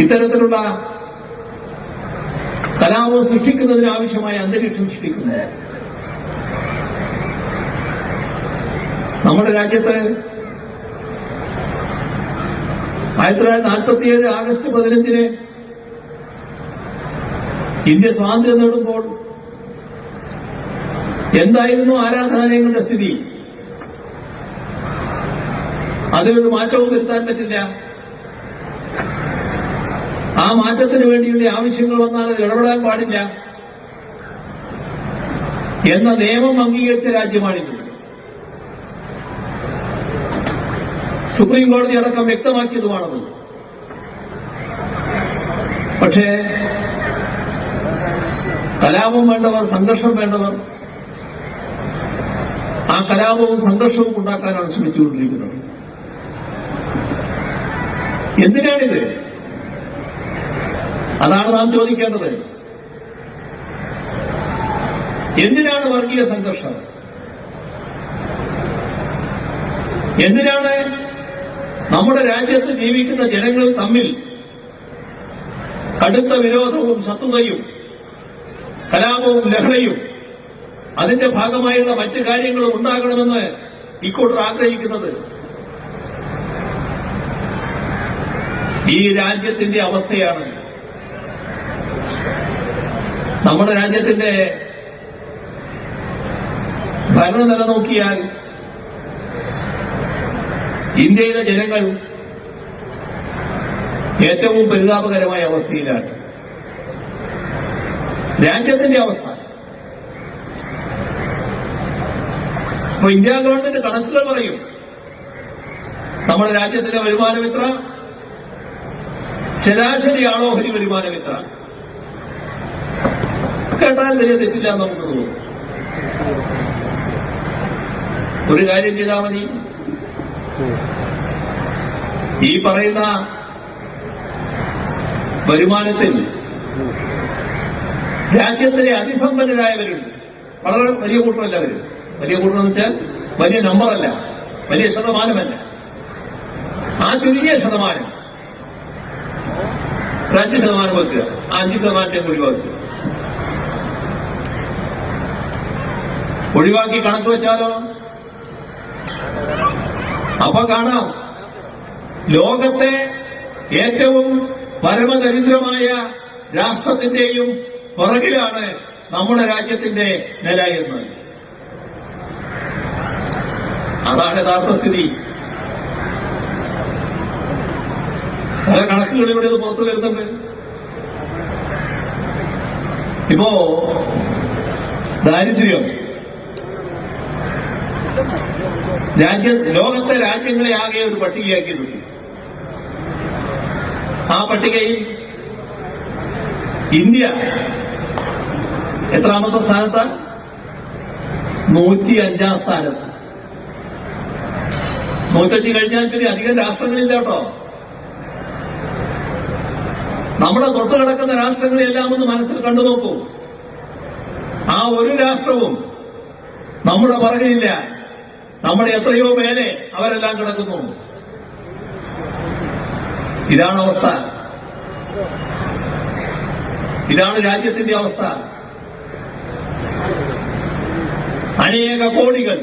A: ഇത്തരത്തിലുള്ള കലാപം സൃഷ്ടിക്കുന്നതിനാവശ്യമായ അന്തരീക്ഷം സൃഷ്ടിക്കുന്നു. നമ്മുടെ രാജ്യത്ത് 1947 ആഗസ്റ്റ് 15 ഇന്ത്യ സ്വാതന്ത്ര്യം നേടുമ്പോൾ എന്തായിരുന്നു ആരാധനാലയങ്ങളുടെ സ്ഥിതി? അതിലൊരു മാറ്റവും വരുത്താൻ പറ്റില്ല. ആ മാറ്റത്തിന് വേണ്ടിയുള്ള ആവശ്യങ്ങൾ വന്നാൽ അത് ഇടപെടാൻ പാടില്ല എന്ന നിയമം അംഗീകരിച്ച രാജ്യമാണിത്. സുപ്രീം കോടതി അടക്കം വ്യക്തമാക്കിയതുമാണത്. പക്ഷേ കലാപം വേണ്ടവർ, സംഘർഷം വേണ്ടവർ ആ കലാപവും സംഘർഷവും ഉണ്ടാക്കാനാണ് ശ്രമിച്ചുകൊണ്ടിരിക്കുന്നത്. എന്തിനാണിത്? അതാണ് നാം ചോദിക്കേണ്ടത്. എന്തിനാണ് വർഗീയ സംഘർഷം? എന്തിനാണ് നമ്മുടെ രാജ്യത്ത് ജീവിക്കുന്ന ജനങ്ങൾ തമ്മിൽ കടുത്ത വിരോധവും ശത്രുതയും കലാപവും ലഹളയും അതിന്റെ ഭാഗമായുള്ള മറ്റു കാര്യങ്ങളും ഉണ്ടാകണമെന്ന് ഇക്കൂട്ടർ ആഗ്രഹിക്കുന്നത്? ഈ രാജ്യത്തിന്റെ അവസ്ഥയാണ്. നമ്മുടെ രാജ്യത്തിന്റെ ഭരണം നിലനോക്കിയാൽ ഇന്ത്യയിലെ ജനങ്ങൾ ഏറ്റവും പരിതാപകരമായ അവസ്ഥയിലാണ്. രാജ്യത്തിന്റെ അവസ്ഥ ഇപ്പൊ ഇന്ത്യ ഗവൺമെന്റ് കണക്കുകൾ പറയും. നമ്മുടെ രാജ്യത്തിന്റെ വരുമാനം എത്ര? ശരാശരി ആളോഹരി വരുമാനം എത്ര? കേട്ടാൽ വലിയ തെറ്റില്ല നമുക്ക് തോന്നും. ഒരു കാര്യം ചെയ്താൽ മതി. ഈ പറയുന്ന വരുമാനത്തിൽ രാജ്യത്തിലെ അതിസമ്പന്നരായവരുണ്ട്. വളരെ വലിയ കൂട്ടമല്ല അവര്. വലിയ കൂട്ടം എന്ന് വെച്ചാൽ വലിയ നമ്പറല്ല, വലിയ ശതമാനമല്ല. ആ ചുരുങ്ങിയ ശതമാനം, 5% വെക്കുക, ആ 5% ഒഴിവാക്കുക. ഒഴിവാക്കി കണക്ക് വെച്ചാലോ അപ്പൊ കാണാം ലോകത്തെ ഏറ്റവും പരമദരിദ്രമായ രാഷ്ട്രത്തിന്റെയും പുറകിലാണ് നമ്മുടെ രാജ്യത്തിന്റെ നില എന്ന്. അതാണ് യഥാർത്ഥ സ്ഥിതി. പല കണക്കുകൾ ഇവിടെ പുറത്തു വരുന്നുണ്ട്. ഇപ്പോ ദാരിദ്ര്യം ലോകത്തെ രാജ്യങ്ങളെ ആകെ ഒരു പട്ടികയാക്കിയിട്ടുണ്ട്. ആ പട്ടികയിൽ ഇന്ത്യ എത്രാമത്തെ സ്ഥാനത്താണ്? 105-ാം സ്ഥാനത്ത്. 105 കഴിഞ്ഞാൽ പിന്നെ അധികം രാഷ്ട്രങ്ങളില്ല കേട്ടോ. നമ്മുടെ തൊട്ട് കിടക്കുന്ന രാഷ്ട്രങ്ങളെല്ലാം ഒന്ന് മനസ്സിൽ കണ്ടു നോക്കൂ. ആ ഒരു രാഷ്ട്രവും നമ്മുടെ പുറകിലില്ല. നമ്മുടെ എത്രയോ മേലെ അവരെല്ലാം കിടക്കുന്നു. ഇതാണ് അവസ്ഥ. ഇതാണ് രാജ്യത്തിന്റെ അവസ്ഥ. അനേക കോടികൾ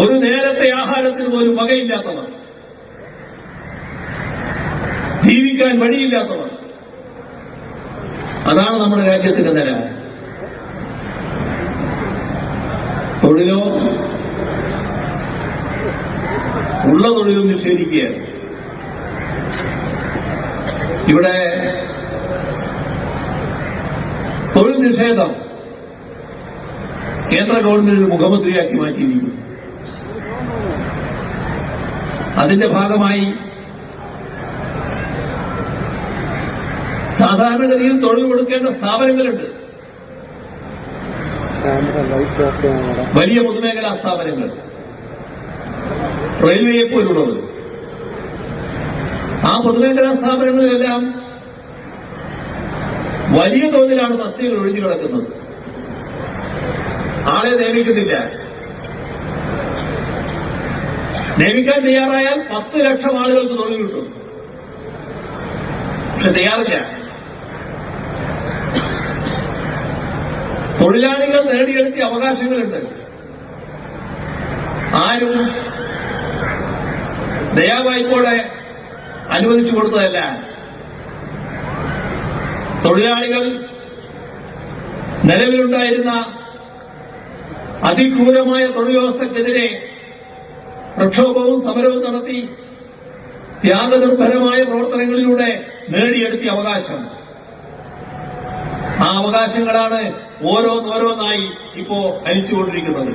A: ഒരു നേരത്തെ ആഹാരത്തിന് പോലും വകയില്ലാത്തവർ, ജീവിക്കാൻ വഴിയില്ലാത്തവർ. അതാണ് നമ്മുടെ രാജ്യത്തിന്റെ നില. തൊഴിലോ ഉള്ള തൊഴിലും നിഷേധിക്കുകയാണ്. ഇവിടെ തൊഴിൽ നിഷേധം കേന്ദ്ര ഗവൺമെന്റ് മുഖമുദ്രയാക്കി മാറ്റിയിരിക്കുന്നു. അതിന്റെ ഭാഗമായി സാധാരണഗതിയിൽ തൊഴിൽ കൊടുക്കേണ്ട സ്ഥാപനങ്ങളുണ്ട്. വലിയ പൊതുമേഖലാ സ്ഥാപനങ്ങൾ, റെയിൽവേയെ പോലുള്ളത്. ആ പൊതുമേഖലാ സ്ഥാപനങ്ങളിലെല്ലാം വലിയ തോതിലാണ് തസ്തികകൾ ഒഴിഞ്ഞു കിടക്കുന്നത്. ആളെ നിയമിക്കുന്നില്ല. നിയമിക്കാൻ തയ്യാറായാൽ 10 ലക്ഷം ആളുകൾക്ക് തൊഴിൽ കിട്ടും. പക്ഷെ തയ്യാറില്ല. തൊഴിലാളികൾ നേടിയെടുത്തിയ അവകാശങ്ങളുണ്ട്. ആരും ദയാവായ്പോടെ അനുവദിച്ചു കൊടുത്തതല്ല. തൊഴിലാളികൾ നിലവിലുണ്ടായിരുന്ന അതിക്രൂരമായ തൊഴിൽ വ്യവസ്ഥക്കെതിരെ പ്രക്ഷോഭവും സമരവും നടത്തി ത്യാഗനിർഭരമായ പ്രവർത്തനങ്ങളിലൂടെ നേടിയെടുത്തിയ അവകാശം. ആ അവകാശങ്ങളാണ് ഓരോന്നോരോന്നായി ഇപ്പോ ഹരിച്ചുകൊണ്ടിരിക്കുന്നത്.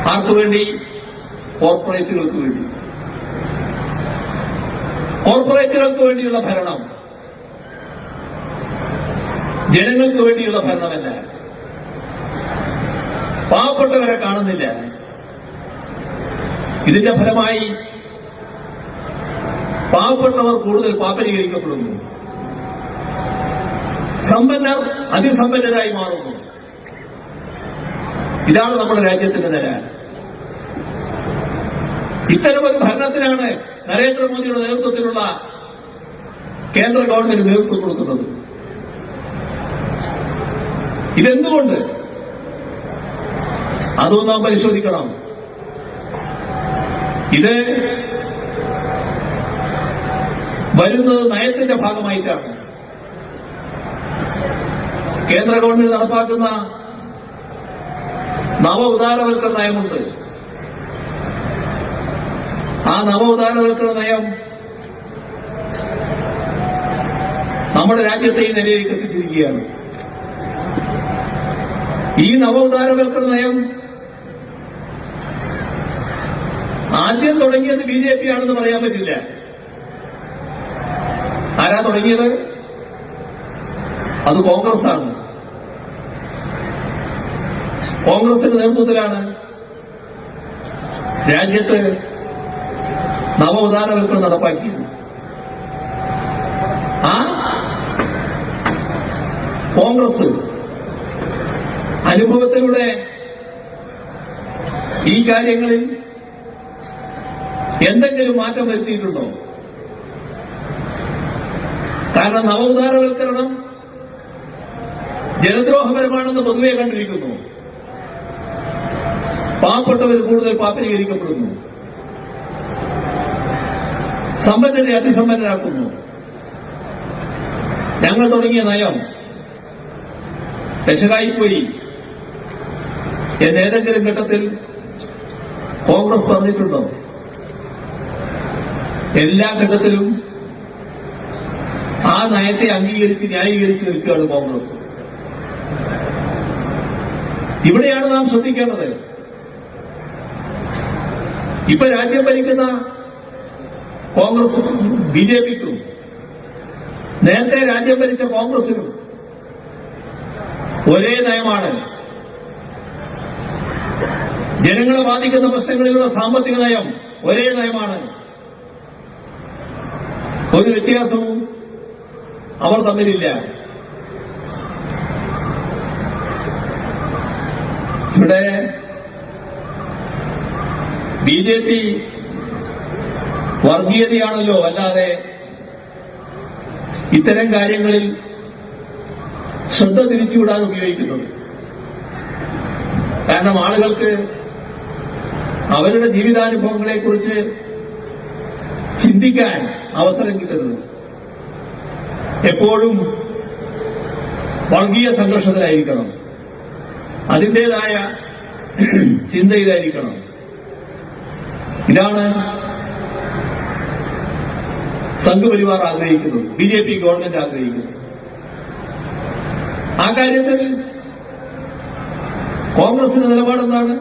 A: ആർക്കുവേണ്ടി? കോർപ്പറേറ്റുകൾക്ക് വേണ്ടി. കോർപ്പറേറ്റുകൾക്ക് വേണ്ടിയുള്ള ഭരണം ജനങ്ങൾക്ക് വേണ്ടിയുള്ള ഭരണമല്ല. പാവപ്പെട്ടവരെ കാണുന്നില്ല. ഇതിന്റെ ഫലമായി പാവപ്പെട്ടവർ കൂടുതൽ പാപ്പരീകരിക്കപ്പെടുന്നു. സമ്പന്നർ അതിസമ്പന്നരായി മാറുന്നു. ഇതാണ് നമ്മുടെ രാജ്യത്തിന്റെ നില. ഇത്തരമൊരു ഭരണത്തിനാണ് നരേന്ദ്രമോദിയുടെ നേതൃത്വത്തിലുള്ള കേന്ദ്ര ഗവൺമെന്റ് നേതൃത്വം കൊടുക്കുന്നത്. ഇതെന്തുകൊണ്ട്? അതും നാം പരിശോധിക്കണം. ഇത് വരുന്നത് നയത്തിന്റെ ഭാഗമായിട്ടാണ്. കേന്ദ്ര ഗവൺമെന്റ് നടപ്പാക്കുന്ന നവ ഉദാരവൽക്കരണ നയമുണ്ട്. ആ നവ ഉദാരവൽക്കരണ നയം നമ്മുടെ രാജ്യത്തെ ഈ നിലയിലേക്ക് എത്തിച്ചിരിക്കുകയാണ്. ഈ നവ ഉദാരവൽക്കരണ നയം ആദ്യം തുടങ്ങിയത് BJP ആണെന്ന് പറയാൻ പറ്റില്ല. ആരാ തുടങ്ങിയത്? അത് കോൺഗ്രസ് ആണ്. കോൺഗ്രസിന്റെ നേതൃത്വത്തിലാണ് രാജ്യത്ത് നവ ഉദാരവൽക്കരണം നടപ്പാക്കിയത്. ആ കോൺഗ്രസ് അനുഭവത്തിലൂടെ ഈ കാര്യങ്ങളിൽ എന്തെങ്കിലും മാറ്റം വരുത്തിയിട്ടുണ്ടോ? കാരണം നവ ഉദാരവൽക്കരണം ജനദ്രോഹപരമാണെന്ന് പൊതുവെ കണ്ടിരിക്കുന്നു. പാവപ്പെട്ടവർ കൂടുതൽ പാപ്പരീകരിക്കപ്പെടുന്നു. സമ്പന്നരെ അതിസമ്പന്നരാക്കുന്നു. ഞങ്ങൾ തുടങ്ങിയ നയം പെശകായിപ്പോയി എന്നേതെങ്കിലും ഘട്ടത്തിൽ കോൺഗ്രസ് പറഞ്ഞിട്ടുണ്ടോ? എല്ലാ ഘട്ടത്തിലും ആ നയത്തെ അംഗീകരിച്ച് ന്യായീകരിച്ച് നിൽക്കുകയാണ് കോൺഗ്രസ്. ഇവിടെയാണ് നാം ശ്രദ്ധിക്കേണ്ടത്. ഇപ്പൊ രാജ്യം ഭരിക്കുന്ന കോൺഗ്രസും BJPക്കും നേരത്തെ രാജ്യം ഭരിച്ച കോൺഗ്രസിനും ഒരേ നയമാണ്. ജനങ്ങളെ ബാധിക്കുന്ന പ്രശ്നങ്ങളിലുള്ള സാമ്പത്തിക നയം ഒരേ നയമാണ്. ഒരു വ്യത്യാസവും അവർ തമ്മിലില്ല. ഇവിടെ BJP വർഗീയതയാണല്ലോ, അല്ലാതെ ഇത്തരം കാര്യങ്ങളിൽ ശ്രദ്ധ തിരിച്ചുവിടാൻ ഉപയോഗിക്കുന്നത്. കാരണം ആളുകൾക്ക് അവരുടെ ജീവിതാനുഭവങ്ങളെക്കുറിച്ച് ചിന്തിക്കാൻ അവസരം കിട്ടുന്നത് എപ്പോഴും വർഗീയ സംഘർഷത്തിലായിരിക്കണം. അതിൻ്റെതായ ചിന്തയിലായിരിക്കണം. ഇതാണ് സംഘപരിവാർ ആഗ്രഹിക്കുന്നത്, BJP ഗവൺമെന്റ് ആഗ്രഹിക്കുന്നത്. ആ കാര്യത്തിൽ കോൺഗ്രസിന്റെ നിലപാടെന്താണ്?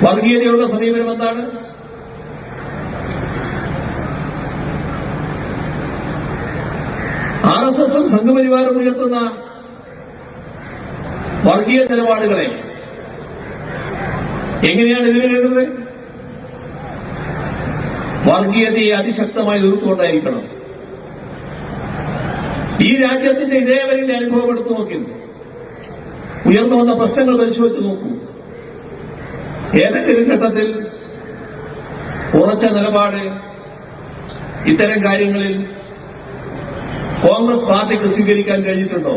A: വർഗീയതയുള്ള സമീപനം എന്താണ്? RSSും സംഘപരിവാരം ഉയർത്തുന്ന വർഗീയ നിലപാടുകളെ എങ്ങനെയാണ് എതിരിടേണ്ടത്? വർഗീയതയെ അതിശക്തമായി എതിർത്തുകൊണ്ടായിരിക്കണം. ഈ രാജ്യത്തിന്റെ ഇതേവരെ അനുഭവം എടുത്തു നോക്കി ഉയർന്നു വന്ന പ്രശ്നങ്ങൾ പരിശോധിച്ച് നോക്കൂ. ഏതെങ്കിലും ഘട്ടത്തിൽ ഉറച്ച നിലപാട് ഇത്തരം കാര്യങ്ങളിൽ കോൺഗ്രസ് പാർട്ടിക്ക് സ്വീകരിക്കാൻ കഴിഞ്ഞിട്ടുണ്ടോ?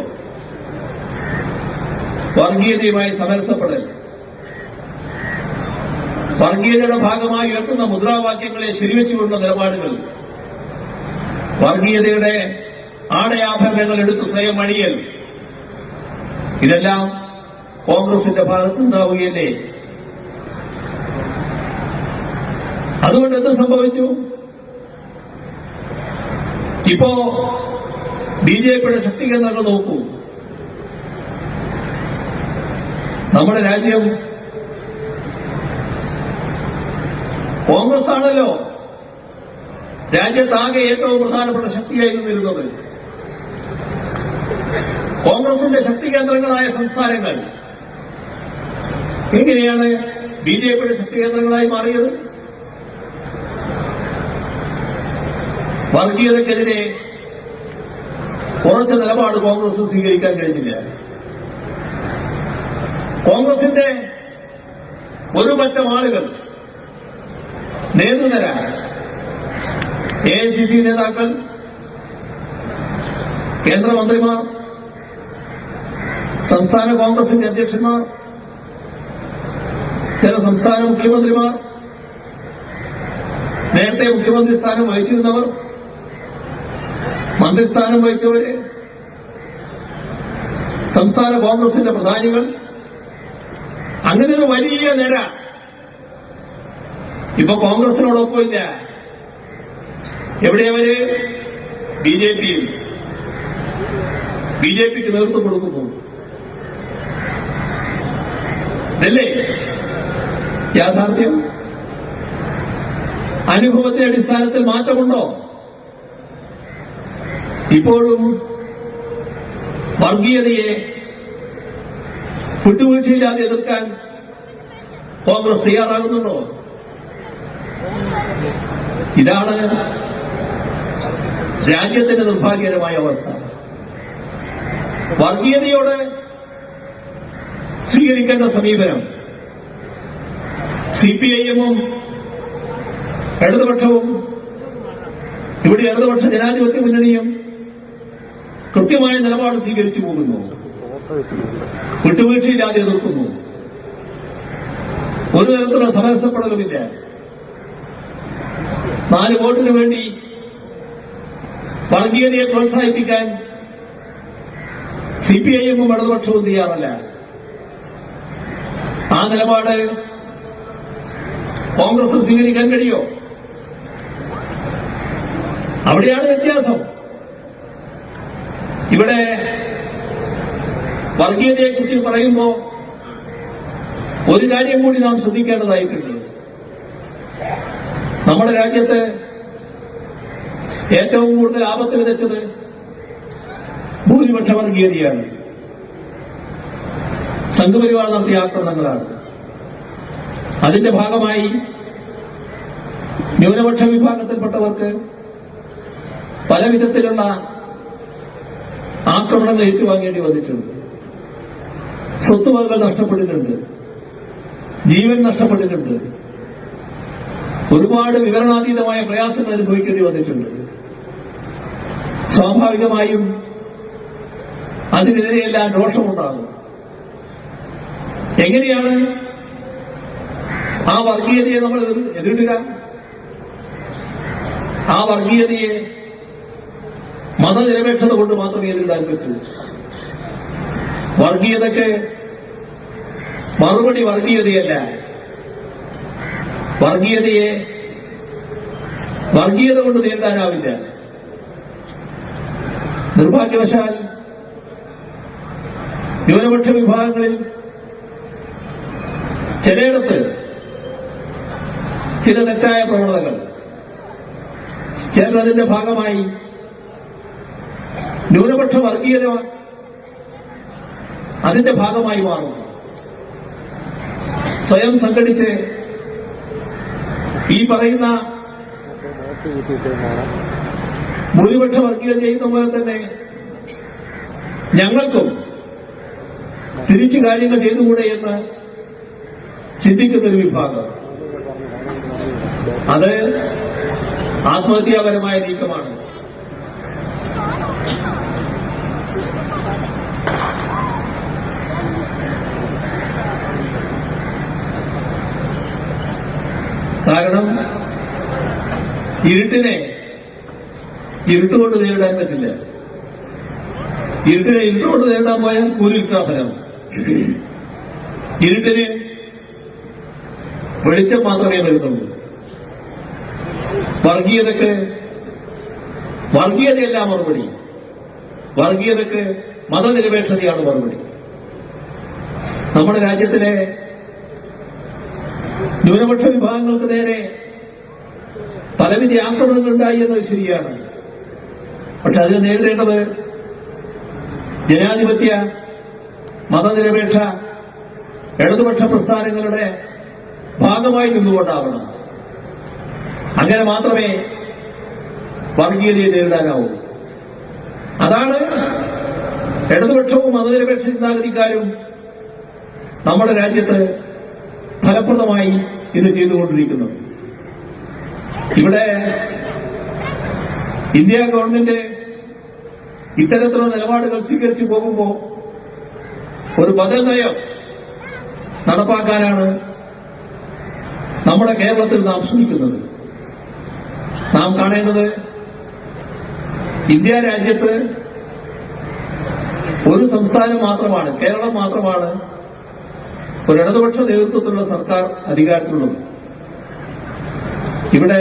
A: വർഗീയതയുമായി സമരസപ്പെടൽ, വർഗീയതയുടെ ഭാഗമായി ഉയർത്തുന്ന മുദ്രാവാക്യങ്ങളെ ശരിവെച്ചുകൊണ്ടുള്ള നിലപാടുകൾ, വർഗീയതയുടെ ആടയാഭരണങ്ങൾ എടുത്ത് സ്വയം അണിയൽ, ഇതെല്ലാം കോൺഗ്രസിന്റെ ഭാഗത്തുണ്ടാവുകയല്ലേ? അതുകൊണ്ട് എന്ത് സംഭവിച്ചു? ഇപ്പോ ബിജെപിയുടെ ശക്തി കേന്ദ്രങ്ങൾ നോക്കൂ. നമ്മുടെ രാജ്യം കോൺഗ്രസ് ആണല്ലോ രാജ്യത്താകെ ഏറ്റവും പ്രധാനപ്പെട്ട ശക്തിയായി നിന്നിരുന്നത്. കോൺഗ്രസിന്റെ ശക്തി കേന്ദ്രങ്ങളായ സംസ്ഥാനങ്ങൾ എങ്ങനെയാണ് ബിജെപിയുടെ ശക്തി കേന്ദ്രങ്ങളായി മാറിയത്? വർഗീയതയ്ക്കെതിരെ ഉറച്ച നിലപാട് കോൺഗ്രസ് സ്വീകരിക്കാൻ കഴിഞ്ഞില്ല. കോൺഗ്രസിന്റെ ഒരു പറ്റം ആളുകൾ, നേതൃനിര, AICC നേതാക്കൾ, കേന്ദ്രമന്ത്രിമാർ, സംസ്ഥാന കോൺഗ്രസിന്റെ അധ്യക്ഷന്മാർ, ചില സംസ്ഥാന മുഖ്യമന്ത്രിമാർ, നേരത്തെ മുഖ്യമന്ത്രി സ്ഥാനം വഹിച്ചിരുന്നവർ, മന്ത്രിസ്ഥാനം വഹിച്ചവര്, സംസ്ഥാന കോൺഗ്രസിന്റെ പ്രധാനികൾ, അങ്ങനെ ഒരു വലിയ നിര ഇപ്പൊ കോൺഗ്രസിനോടൊപ്പം ഇല്ല. എവിടെയവര്? ബിജെപിയിൽ. ബിജെപിക്ക് നേതൃത്വം കൊടുക്കുന്നു. ഇതല്ലേ യാഥാർത്ഥ്യം? അനുഭവത്തിന്റെ അടിസ്ഥാനത്തിൽ മാറ്റമുണ്ടോ? ഇപ്പോഴും വർഗീയതയെ വിട്ടുവീഴ്ചയില്ലാതെ എതിർക്കാൻ കോൺഗ്രസ് തയ്യാറാകുന്നുണ്ടോ? ഇതാണ് രാജ്യത്തിന്റെ നിർഭാഗ്യകരമായ അവസ്ഥ. വർഗീയതയോട് സ്വീകരിക്കേണ്ട സമീപനം CPIM-ഉം ഇടതുപക്ഷവും, ഇവിടെ ഇടതുപക്ഷ ജനാധിപത്യ മുന്നണിയും കൃത്യമായ നിലപാട് സ്വീകരിച്ചു പോകുന്നു. വിട്ടുവീഴ്ചയില്ലാതെ എതിർക്കുന്നു. ഒരു തരത്തിലുള്ള സമരസപ്പെടലുമില്ല. 4 വോട്ടിന് വേണ്ടി വർഗീയതയെ പ്രോത്സാഹിപ്പിക്കാൻ CPIM-ഉം ഇടതുപക്ഷവും തയ്യാറല്ല. ആ നിലപാട് കോൺഗ്രസ് സ്വീകരിക്കാൻ കഴിയോ? അവിടെയാണ് വ്യത്യാസം. ഇവിടെ വർഗീയതയെക്കുറിച്ച് പറയുമ്പോൾ ഒരു കാര്യം കൂടി നാം ശ്രദ്ധിക്കേണ്ടതായിട്ടുണ്ട്. നമ്മുടെ രാജ്യത്ത് ഏറ്റവും കൂടുതൽ ആപത്ത് വിതച്ചത് ഭൂരിപക്ഷ വർഗീയതയാണ്. സംഘപരിവാർ നടത്തിയ ആക്രമണങ്ങളാണ്. അതിന്റെ ഭാഗമായി ന്യൂനപക്ഷ വിഭാഗത്തിൽപ്പെട്ടവർക്ക് പല വിധത്തിലുള്ള ആക്രമണങ്ങൾ ഏറ്റുവാങ്ങേണ്ടി വന്നിട്ടുണ്ട്. സ്വത്തുവകകൾ നഷ്ടപ്പെട്ടിട്ടുണ്ട്, ജീവൻ നഷ്ടപ്പെട്ടിട്ടുണ്ട്, ഒരുപാട് വിവരണാതീതമായ പ്രയാസങ്ങൾ അനുഭവിക്കേണ്ടി വന്നിട്ടുണ്ട്. സ്വാഭാവികമായും അതിനെതിരെയെല്ലാം രോഷമുണ്ടാകും. എങ്ങനെയാണ് ആ വർഗീയതയെ നമ്മൾ എതിരിടുക? ആ വർഗീയതയെ മതനിരപേക്ഷത കൊണ്ട് മാത്രമേ എതിരിടാൻ പറ്റൂ. വർഗീയതയ്ക്ക് മറുപടി വർഗീയതയല്ല. വർഗീയതയെ വർഗീയത കൊണ്ട് നേരിടാനാവില്ല. നിർഭാഗ്യവശാൽ ന്യൂനപക്ഷ വിഭാഗങ്ങളിൽ ചിലയിടത്ത് ചില തെറ്റായ പ്രവണതകൾ, ചിലതിന്റെ ഭാഗമായി ന്യൂനപക്ഷ വർഗീയത അതിന്റെ ഭാഗമായി മാറും. സ്വയം സംഘടിച്ച് ഈ പറയുന്ന ഭൂരിപക്ഷ വർഗീയത ചെയ്യുന്ന പോലെ തന്നെ ഞങ്ങൾക്കും തിരിച്ചു കാര്യങ്ങൾ ചെയ്തുകൂടെ എന്ന് ചിന്തിക്കുന്നൊരു വിഭാഗം. അത് ആത്മഹത്യാപരമായ നീക്കമാണ്. കാരണം ഇരുട്ടിനെ ഇരുട്ടുകൊണ്ട് നേരിടാൻ പറ്റില്ല. ഇരുട്ടിനെ ഇരുട്ടുകൊണ്ട് നേരിടാൻ പോയാൽ കൂലിട്ടാഫലം. ഇരുട്ടിന് വെളിച്ചം മാത്രമേ വരുന്നുള്ളൂ. വർഗീയതയല്ല മറുപടി. വർഗീയതയ്ക്ക് മതനിരപേക്ഷതയാണ് മറുപടി. നമ്മുടെ രാജ്യത്തിലെ ന്യൂനപക്ഷ വിഭാഗങ്ങൾക്ക് നേരെ പലവിധ ആക്രമണങ്ങൾ ഉണ്ടായി എന്നത് ശരിയാണ്. പക്ഷെ അതിനെ നേരിടേണ്ടത് ജനാധിപത്യ മതനിരപേക്ഷ ഇടതുപക്ഷ പ്രസ്ഥാനങ്ങളുടെ ഭാഗമായി നിന്നുകൊണ്ടാവണം. അങ്ങനെ മാത്രമേ വർഗീയതയെ നേരിടാനാവൂ. അതാണ് ഇടതുപക്ഷവും മതനിരപേക്ഷ ചിന്താഗതിക്കാരും നമ്മുടെ രാജ്യത്ത് ഫലപ്രദമായി ഇത് ചെയ്തുകൊണ്ടിരിക്കുന്നത്. ഇവിടെ ഇന്ത്യ ഗവൺമെന്റ് ഇത്തരത്തിലുള്ള നിലപാടുകൾ സ്വീകരിച്ചു പോകുമ്പോൾ ഒരു ബദൽനയം നടപ്പാക്കാനാണ് നമ്മുടെ കേരളത്തിൽ നാം ശ്രമിക്കുന്നത്. നാം കാണേണ്ടത് ഇന്ത്യ രാജ്യത്ത് ഒരു സംസ്ഥാനം മാത്രമാണ്, കേരളം മാത്രമാണ് ഒരു ഇടതുപക്ഷ നേതൃത്വത്തിലുള്ള സർക്കാർ അധികാരത്തിലുള്ളത്. ഇവിടെ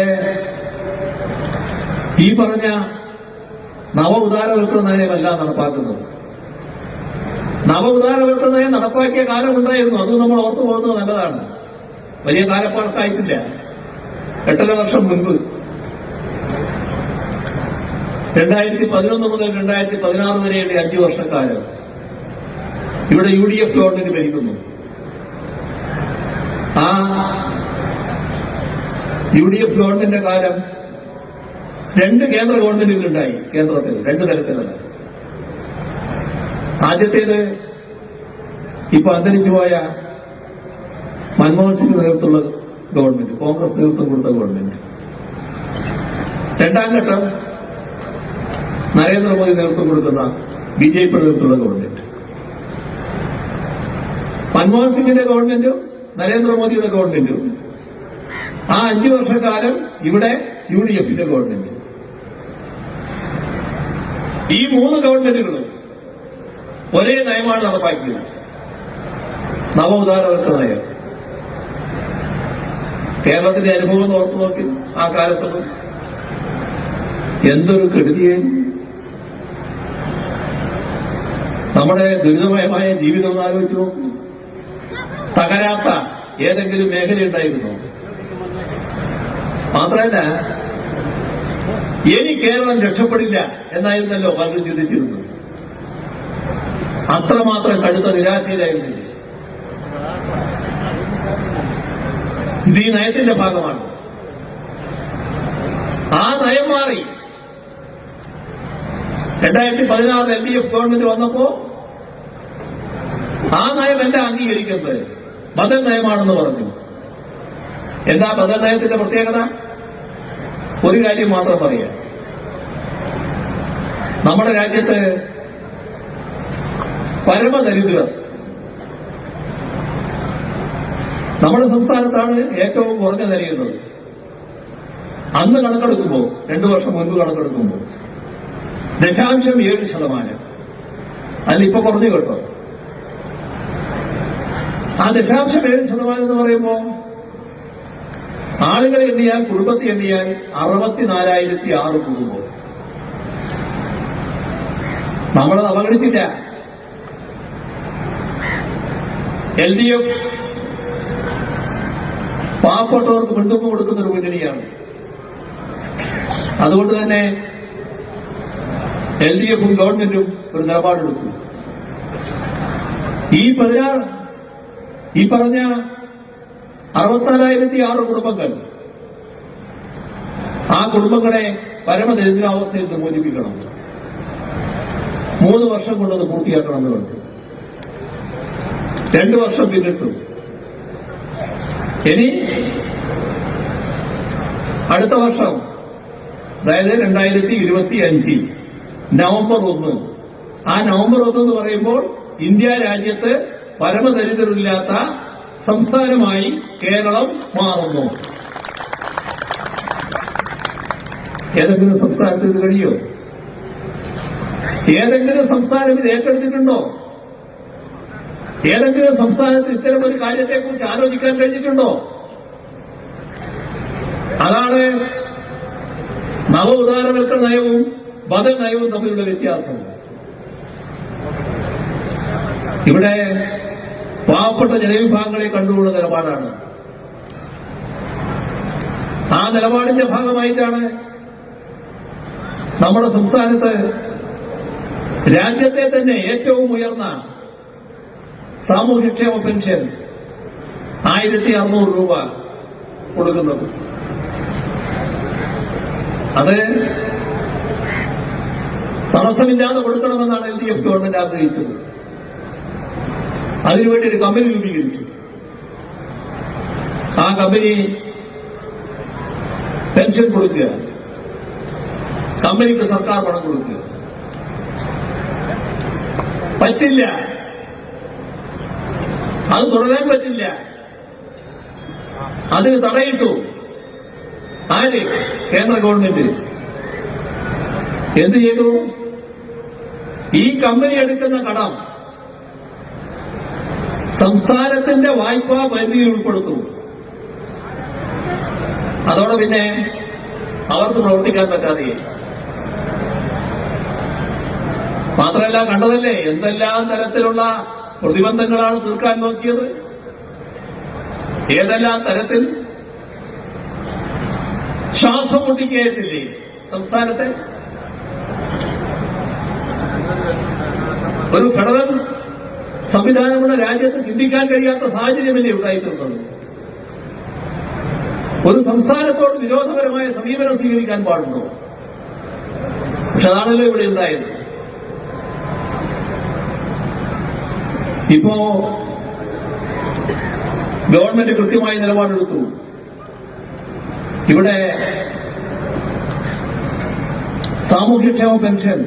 A: ഈ പറഞ്ഞ നവ ഉദാരവൽക്കരണ നയമല്ല നടപ്പാക്കുന്നത്. നവ ഉദാരവൽക്കരണ നയം നടപ്പാക്കിയ കാലമുണ്ടായിരുന്നു, അതും നമ്മൾ ഓർത്തു പോകുന്നത് നല്ലതാണ്. വലിയ കാലപ്പാടത്തായിട്ടില്ല. 8.5 വർഷം മുൻപ് 2011 മുതൽ 2016 വരെയുള്ള 5 വർഷക്കാലം ഇവിടെ UDF ഗവൺമെന്റ് ഭരിക്കുന്നു. ആ UDF ഗവൺമെന്റിന്റെ കാലം 2 കേന്ദ്ര ഗവൺമെന്റുകളുണ്ടായി. കേന്ദ്രത്തിൽ 2 തരത്തിലുള്ള. ആദ്യത്തേത് ഇപ്പൊ അന്തരിച്ചുപോയ മൻമോഹൻ സിംഗ് നേതൃത്വമുള്ള ഗവൺമെന്റ്, കോൺഗ്രസ് നേതൃത്വം കൊടുത്ത ഗവൺമെന്റ്. 2ാം ഘട്ടം നരേന്ദ്രമോദി നേതൃത്വം കൊടുക്കുന്ന BJP നേതൃത്വമുള്ള ഗവൺമെന്റ്. മൻമോഹൻ സിംഗിന്റെ ഗവൺമെന്റും നരേന്ദ്രമോദിയുടെ ഗവൺമെന്റും ആ 5 വർഷക്കാലം ഇവിടെ UDFന്റെ ഗവൺമെന്റ്. ഈ 3 ഗവൺമെന്റുകളും ഒരേ നയമാണ് നടപ്പാക്കിയത്, നവ ഉദാരവൽക്കരണ നയം. കേരളത്തിന്റെ അനുഭവം ഓർത്തു നോക്കി. ആ കാലത്തൊന്നും എന്തൊരു കെടുതിയായിരുന്നു. നമ്മുടെ ദുരിതമയമായ ജീവിതം ആലോചിച്ചു നോക്കൂ. തകരാത്ത ഏതെങ്കിലും മേഖലയുണ്ടായിരുന്നോ? മാത്രമല്ല, ഇനി കേരളം രക്ഷപ്പെടില്ല എന്നായിരുന്നല്ലോ പലരും ചിന്തിച്ചിരുന്നത്. അത്രമാത്രം കടുത്ത നിരാശയിലായിരുന്നില്ല. ഇത് ഈ നയത്തിന്റെ ഭാഗമാണ്. ആ നയം മാറി 2016 LDF ഗവൺമെന്റ് വന്നപ്പോ ആ നയമല്ല അംഗീകരിക്കുന്നത്, ബദൽ നയമാണെന്ന് പറഞ്ഞു. എന്താ ബദൽ നയത്തിന്റെ പ്രത്യേകത? ഒരു കാര്യം മാത്രം പറയാം. നമ്മുടെ രാജ്യത്ത് പരമദരിദ്രർ നമ്മുടെ സംസ്ഥാനത്താണ് ഏറ്റവും കുറഞ്ഞ നിലയുന്നത്. അന്ന് കണക്കെടുക്കുമ്പോൾ, 2 വർഷം മുൻപ് കണക്കെടുക്കുമ്പോൾ 0.7%. അതിലിപ്പോ കുറഞ്ഞു കേട്ടോ. ആ 0.7% എന്ന് പറയുമ്പോൾ ആളുകളെ എണ്ണിയാൽ, കുടുംബത്തെ എണ്ണിയാൽ 64,006 കുടുംബം. നമ്മളത് അവഗണിച്ചില്ല. LDF പാവപ്പെട്ടവർക്ക് മുൻതൂക്കം കൊടുക്കുന്ന ഒരു മുന്നണിയാണ്. അതുകൊണ്ട് തന്നെ LDFും ഗവൺമെന്റും ഒരു നിലപാടെടുക്കും. ഈ പറഞ്ഞ 64,006 കുടുംബങ്ങൾ, ആ കുടുംബങ്ങളെ പരമദരിദ്രാവസ്ഥയിൽ നിന്ന് മോചിപ്പിക്കണം. 3 വർഷം കൊണ്ടത് പൂർത്തിയാക്കണമെന്ന് പറഞ്ഞു. 2 വർഷം പിന്നിട്ടു. ഇനി അടുത്ത വർഷം, അതായത് 2025 നവംബർ 1, ആ നവംബർ 1 എന്ന് പറയുമ്പോൾ ഇന്ത്യ രാജ്യത്ത് പരമദരിദ്രരില്ലാത്ത സംസ്ഥാനമായി കേരളം മാറുന്നു. ഏതെങ്കിലും സംസ്ഥാനത്ത് ഇത് കഴിയോ? ഏതെങ്കിലും സംസ്ഥാനം ഇത് ഏറ്റെടുത്തിട്ടുണ്ടോ? ഏതെങ്കിലും സംസ്ഥാനത്ത് ഇത്തരം ഒരു കാര്യത്തെക്കുറിച്ച് ആലോചിക്കാൻ കഴിഞ്ഞിട്ടുണ്ടോ? അതാണ് നവ ഉദാരവൽക്കരണ നയവും ബദൽ നയവും തമ്മിലുള്ള വ്യത്യാസം. ഇവിടെ പാവപ്പെട്ട ജനവിഭാഗങ്ങളെ കണ്ടുള്ള നിലപാടാണ്. ആ നിലപാടിന്റെ ഭാഗമായിട്ടാണ് നമ്മുടെ സംസ്ഥാനത്ത് രാജ്യത്തെ തന്നെ ഏറ്റവും ഉയർന്ന സാമൂഹ്യക്ഷേമ പെൻഷൻ 1600 രൂപ കൊടുക്കുന്നത്. അത് തടസ്സമില്ലാതെ കൊടുക്കണമെന്നാണ് LDF ഗവൺമെന്റ് ആഗ്രഹിച്ചത്. അതിനുവേണ്ടി ഒരു കമ്പനി രൂപീകരിച്ചു. ആ കമ്പനി പെൻഷൻ കൊടുക്കുക, കമ്പനിക്ക് സർക്കാർ പണം കൊടുക്കുക. പറ്റില്ല, അത് തുടരാൻ പറ്റില്ല. അതിന് തടയിട്ടു. ആര്? കേന്ദ്ര ഗവൺമെന്റ്. എന്ത് ചെയ്തു? ഈ കമ്പനി എടുക്കുന്ന കടം സംസ്ഥാനത്തിന്റെ വായ്പാ പരിധിയിൽ ഉൾപ്പെടുത്തും. അതോടെ പിന്നെ അവർക്ക് പ്രവർത്തിക്കാൻ പറ്റാതെ. മാത്രമല്ല, കണ്ടതല്ലേ എന്തെല്ലാം തരത്തിലുള്ള പ്രതിബന്ധങ്ങളാണ് തീർക്കാൻ നോക്കിയത്. ഏതെല്ലാം തരത്തിൽ ശ്വാസം മുട്ടിക്കയറ്റില്ലേ സംസ്ഥാനത്തെ. ഒരു ഫെഡറൽ സംവിധാനമുള്ള രാജ്യത്ത് ചിന്തിക്കാൻ കഴിയാത്ത സാഹചര്യമല്ലേ ഉണ്ടായിട്ടുള്ളത്. ഒരു സംസ്ഥാനത്തോട് വിരോധപരമായ സമീപനം സ്വീകരിക്കാൻ പാടുണ്ടോ? പക്ഷെ അതാണല്ലോ ഇവിടെ ഉണ്ടായത്. ഇപ്പോ ഗവൺമെന്റ് കൃത്യമായ നിലപാടെടുത്തു. ഇവിടെ സാമൂഹ്യക്ഷേമ പെൻഷൻ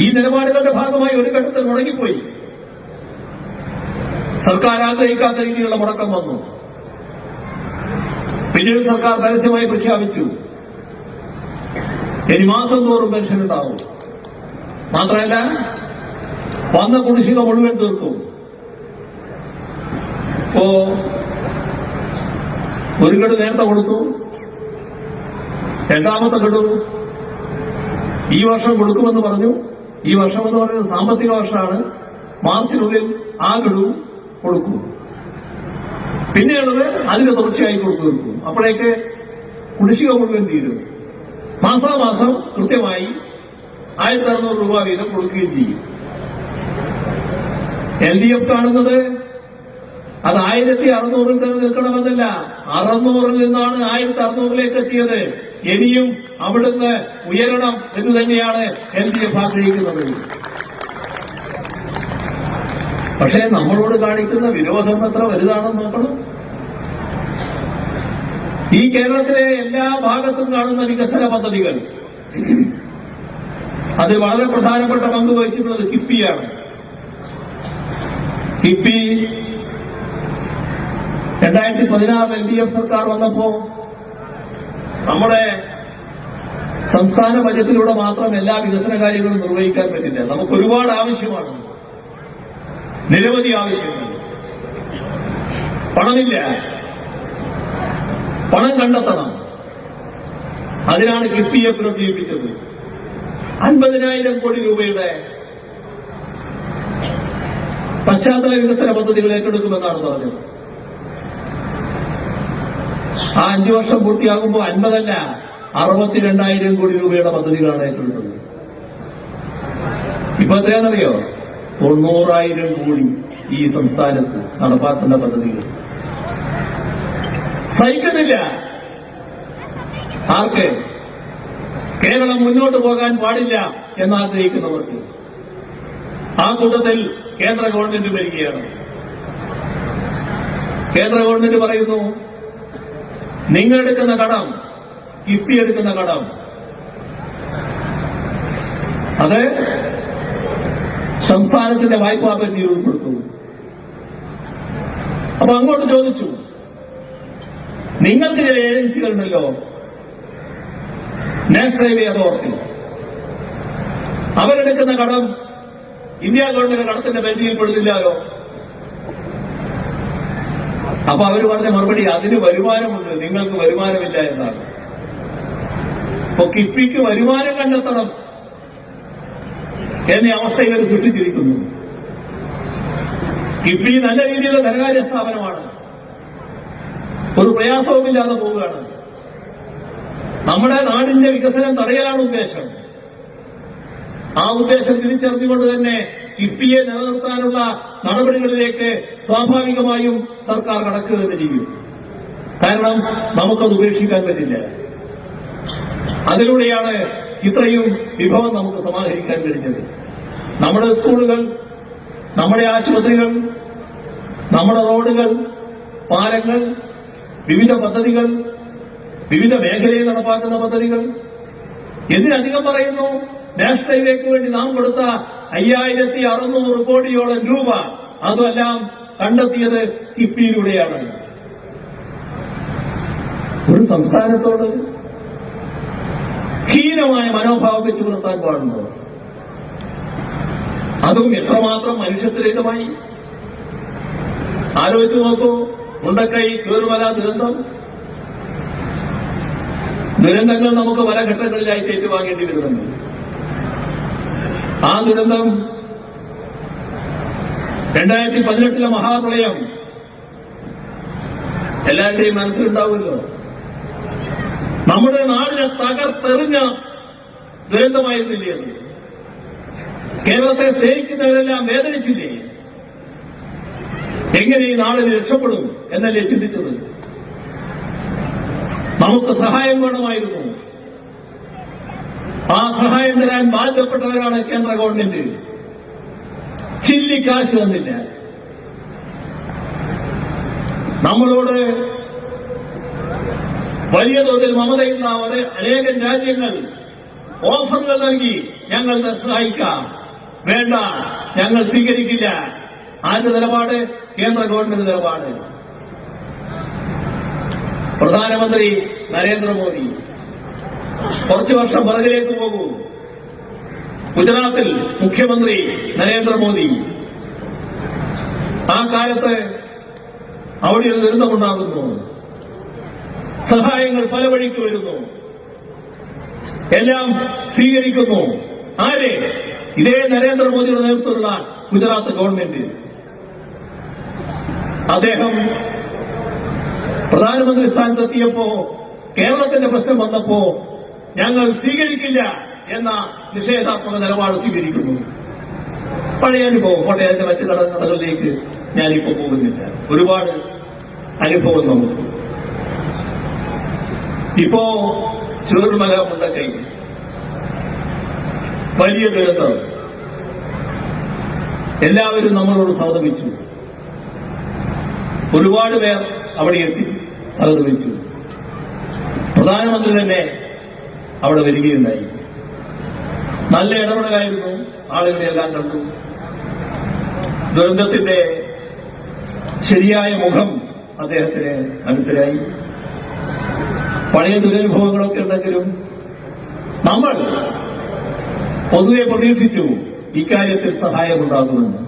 A: ഈ നിലപാടുകളുടെ ഭാഗമായി ഒരു ഘട്ടത്തിൽ മുടങ്ങിപ്പോയി. സർക്കാർ ആഗ്രഹിക്കാത്ത രീതിയിലുള്ള മുടക്കം വന്നു. പിന്നീട് സർക്കാർ പരസ്യമായി പ്രഖ്യാപിച്ചു ഇനി മാസം തോറും പെൻഷൻ ഉണ്ടാവും. മാത്രമല്ല, വന്ന കുടിശ്ശിക മുഴുവൻ തീർക്കും. ഇപ്പോ ഒരു ഗഡു നേരത്തെ കൊടുത്തു, രണ്ടാമത്തെ ഗഡു ഈ വർഷം കൊടുക്കുമെന്ന് പറഞ്ഞു. ഈ വർഷം എന്ന് പറയുന്നത് സാമ്പത്തിക വർഷമാണ്. മാർച്ചിനുള്ളിൽ ആ ഗഡു കൊടുക്കും. പിന്നെയുള്ളത് അതിന് തുടർച്ചയായി കൊടുത്തു തീർക്കും. അപ്പോഴേക്ക് കുടിശ്ശിക മുഴുവൻ തീരും. മാസാമാസം കൃത്യമായി 1600 രൂപ വീതം കൊടുക്കുകയും ചെയ്യും. LDF കാണുന്നത് അത് 1600 തന്നെ നിൽക്കണമെന്നല്ല, 600 നിന്നാണ് 1600 എത്തിയത്. ഇനിയും അവിടുന്ന് ഉയരണം എന്ന് തന്നെയാണ് LDF ആഗ്രഹിക്കുന്നത്. പക്ഷേ നമ്മളോട് കാണിക്കുന്ന വിരോധം എത്ര വലുതാണെന്ന് നോക്കണം. ഈ കേരളത്തിലെ എല്ലാ ഭാഗത്തും കാണുന്ന വികസന പദ്ധതികൾ, അത് വളരെ പ്രധാനപ്പെട്ട പങ്ക് വഹിച്ചിട്ടുള്ളത് കിഫ്ബിയാണ്. കിഫ്ബി 2016 LDF സർക്കാർ വന്നപ്പോ നമ്മുടെ സംസ്ഥാന ബജറ്റിലൂടെ മാത്രം എല്ലാ വികസന കാര്യങ്ങളും നിർവഹിക്കാൻ പറ്റില്ല. നമുക്ക് ഒരുപാട് ആവശ്യമാണ്, നിരവധി ആവശ്യങ്ങൾ. പണമില്ല, പണം കണ്ടെത്തണം. അതിനാണ് കിഫ്ബിയെ പുനരുദ്ധരിപ്പിച്ചത്. 50,000 കോടി രൂപയുടെ പശ്ചാത്തല വികസന പദ്ധതികൾ ഏറ്റെടുക്കുമെന്നാണ് പറഞ്ഞത്. ആ 5 വർഷം പൂർത്തിയാകുമ്പോൾ 50 അല്ല 62,000 കോടി രൂപയുടെ പദ്ധതികളാണ് ഏറ്റെടുത്തത്. ഇപ്പൊ എത്രയാണെന്നറിയോ? 90,000 കോടി ഈ സംസ്ഥാനത്ത് നടപ്പാക്കുന്ന പദ്ധതികൾ. സഹിക്കുന്നില്ല ആർക്ക്? കേരളം മുന്നോട്ട് പോകാൻ പാടില്ല എന്നാഗ്രഹിക്കുന്നവർക്ക്. ആ കൂട്ടത്തിൽ കേന്ദ്ര ഗവൺമെന്റ് വരികയാണ്. കേന്ദ്ര ഗവൺമെന്റ് പറയുന്നു, നിങ്ങളെടുക്കുന്ന കടം, കിഫ്ബി എടുക്കുന്ന കടം, അത് സംസ്ഥാനത്തിന്റെ വായ്പാ പരിധിയിൽ ഉൾപ്പെടുത്തും. അപ്പൊ അങ്ങോട്ട് ചോദിച്ചു, നിങ്ങൾക്ക് ചില ഏജൻസികളുണ്ടല്ലോ, നാഷണൽ ഹൈവേ അതോറിറ്റി അവരെടുക്കുന്ന കടം ഇന്ത്യ ഗവൺമെന്റ് കടത്തിന്റെ പരിധിയിൽ പെടുന്നില്ലല്ലോ. അപ്പൊ അവർ പറഞ്ഞ മറുപടി അതിന് വരുമാനമുണ്ട്, നിങ്ങൾക്ക് വരുമാനമില്ല എന്നാണ്. അപ്പൊ കിഫ്ബിക്ക് വരുമാനം കണ്ടെത്തണം എന്ന അവസ്ഥ ഇവർ സൃഷ്ടിച്ചിരിക്കുന്നു. കിഫ്ബി നല്ല രീതിയിലുള്ള ധനകാര്യ സ്ഥാപനമാണ്, ഒരു പ്രയാസവുമില്ലാതെ പോവുകയാണ്. നമ്മുടെ നാടിന്റെ വികസനം തടയലാണ് ഉദ്ദേശം. ആ ഉദ്ദേശം തിരിച്ചറിഞ്ഞുകൊണ്ട് തന്നെ കിഫ്ബിയെ നിലനിർത്താനുള്ള നടപടികളിലേക്ക് സ്വാഭാവികമായും സർക്കാർ കടക്കുക തന്നെ ചെയ്യും. കാരണം നമുക്കത് ഉപേക്ഷിക്കാൻ പറ്റില്ല. അതിലൂടെയാണ് ഇത്രയും വിഭവം നമുക്ക് സമാഹരിക്കാൻ കഴിഞ്ഞത്. നമ്മുടെ സ്കൂളുകൾ, നമ്മുടെ ആശുപത്രികൾ, നമ്മുടെ റോഡുകൾ, പാലങ്ങൾ, വിവിധ പദ്ധതികൾ, വിവിധ മേഖലയിൽ നടപ്പാക്കുന്ന പദ്ധതികൾ, എന്തിനധികം പറയുന്നു, നാഷണൽ ഹൈവേക്ക് വേണ്ടി നാം കൊടുത്ത 5600 കോടിയോളം രൂപ, അതുമെല്ലാം കണ്ടെത്തിയത് കിഫ്ബിയിലൂടെയാണ്. ഒരു സംസ്ഥാനത്തോട് ഹീനമായ മനോഭാവം വെച്ചു പുലർത്താൻ പാടുണ്ടോ? അതും എത്രമാത്രം മനുഷ്യത്വരഹിതമായി ആലോചിച്ചു നോക്കൂ. മുണ്ടക്കൈ ചൂരൽമല ദുരന്തങ്ങൾ നമുക്ക് പല ഘട്ടങ്ങളിലായി ഏറ്റുവാങ്ങേണ്ടി വരുന്നുണ്ട്. ആ ദുരന്തം 2018 മഹാപ്രളയം എല്ലാവരുടെയും മനസ്സിലുണ്ടാവുമല്ലോ. നമ്മുടെ നാടിനെ തകർത്തെറിഞ്ഞ ദുരന്തമായിരുന്നില്ലേ അത്? കേരളത്തെ സ്നേഹിക്കുന്നവരെല്ലാം വേദനിച്ചില്ലേ? എങ്ങനെ ഈ നാടിന് രക്ഷപ്പെടും എന്നല്ലേ ചിന്തിച്ചത്? നമുക്ക് സഹായം വേണമായിരുന്നു. ആ സഹായം തരാൻ ബാധ്യപ്പെട്ടവരാണ് കേന്ദ്ര ഗവൺമെന്റ്. ചില്ലിക്കാശ് തന്നില്ല. നമ്മളോട് വലിയ തോതിൽ മമതയുള്ള അനേകം രാജ്യങ്ങൾ ഓഫറുകൾ നൽകി ഞങ്ങൾ സഹായിക്കാം, വേണ്ട ഞങ്ങൾ സ്വീകരിക്കില്ല. ആരുടെ നിലപാട്? കേന്ദ്ര ഗവൺമെന്റ് നിലപാട്. പ്രധാനമന്ത്രി നരേന്ദ്രമോദി കുറച്ചു വർഷം പുറകിലേക്ക് പോകൂ. ഗുജറാത്തിൽ മുഖ്യമന്ത്രി നരേന്ദ്രമോദി. ആ കാലത്ത് അവിടെ ഒരു ദുരന്തമുണ്ടാകുന്നു, സഹായങ്ങൾ പല വഴിക്ക് വരുന്നു, എല്ലാം സ്വീകരിക്കുന്നു. ആരെ? ഇതേ നരേന്ദ്രമോദിയുടെ നേതൃത്വത്തിലുള്ള ഗുജറാത്ത് ഗവൺമെന്റ്. അദ്ദേഹം പ്രധാനമന്ത്രി സ്ഥാനത്തെത്തിയപ്പോ കേരളത്തിന്റെ പ്രശ്നം വന്നപ്പോ ഞങ്ങൾ സ്വീകരിക്കില്ല എന്ന നിഷേധാത്മക നിലപാട് സ്വീകരിക്കുന്നു. പഴയ അനുഭവം, കോട്ടയത്തിന്റെ മറ്റു കഥകളിലേക്ക് ഞാനിപ്പോ പോകുന്നില്ല. ഒരുപാട് അനുഭവം നമുക്ക്. ഇപ്പോ ചൂരൽമല മുണ്ടക്കൈ വലിയ ദുരന്തം. എല്ലാവരും നമ്മളോട് സഹതപിച്ചു. ഒരുപാട് പേർ അവിടെ എത്തി സഹതപിച്ചു. പ്രധാനമന്ത്രി തന്നെ അവിടെ വരികയുണ്ടായി. നല്ല ഇടപെടലായിരുന്നു. ആളുകളെല്ലാം കണ്ടു. ദുരന്തത്തിന്റെ ശരിയായ മുഖം അദ്ദേഹത്തിന് മനസ്സിലായി. പഴയ ദുരനുഭവങ്ങളൊക്കെ ഉണ്ടെങ്കിലും നമ്മൾ പൊതുവെ പ്രതീക്ഷിച്ചു ഇക്കാര്യത്തിൽ സഹായമുണ്ടാകുമെന്ന്.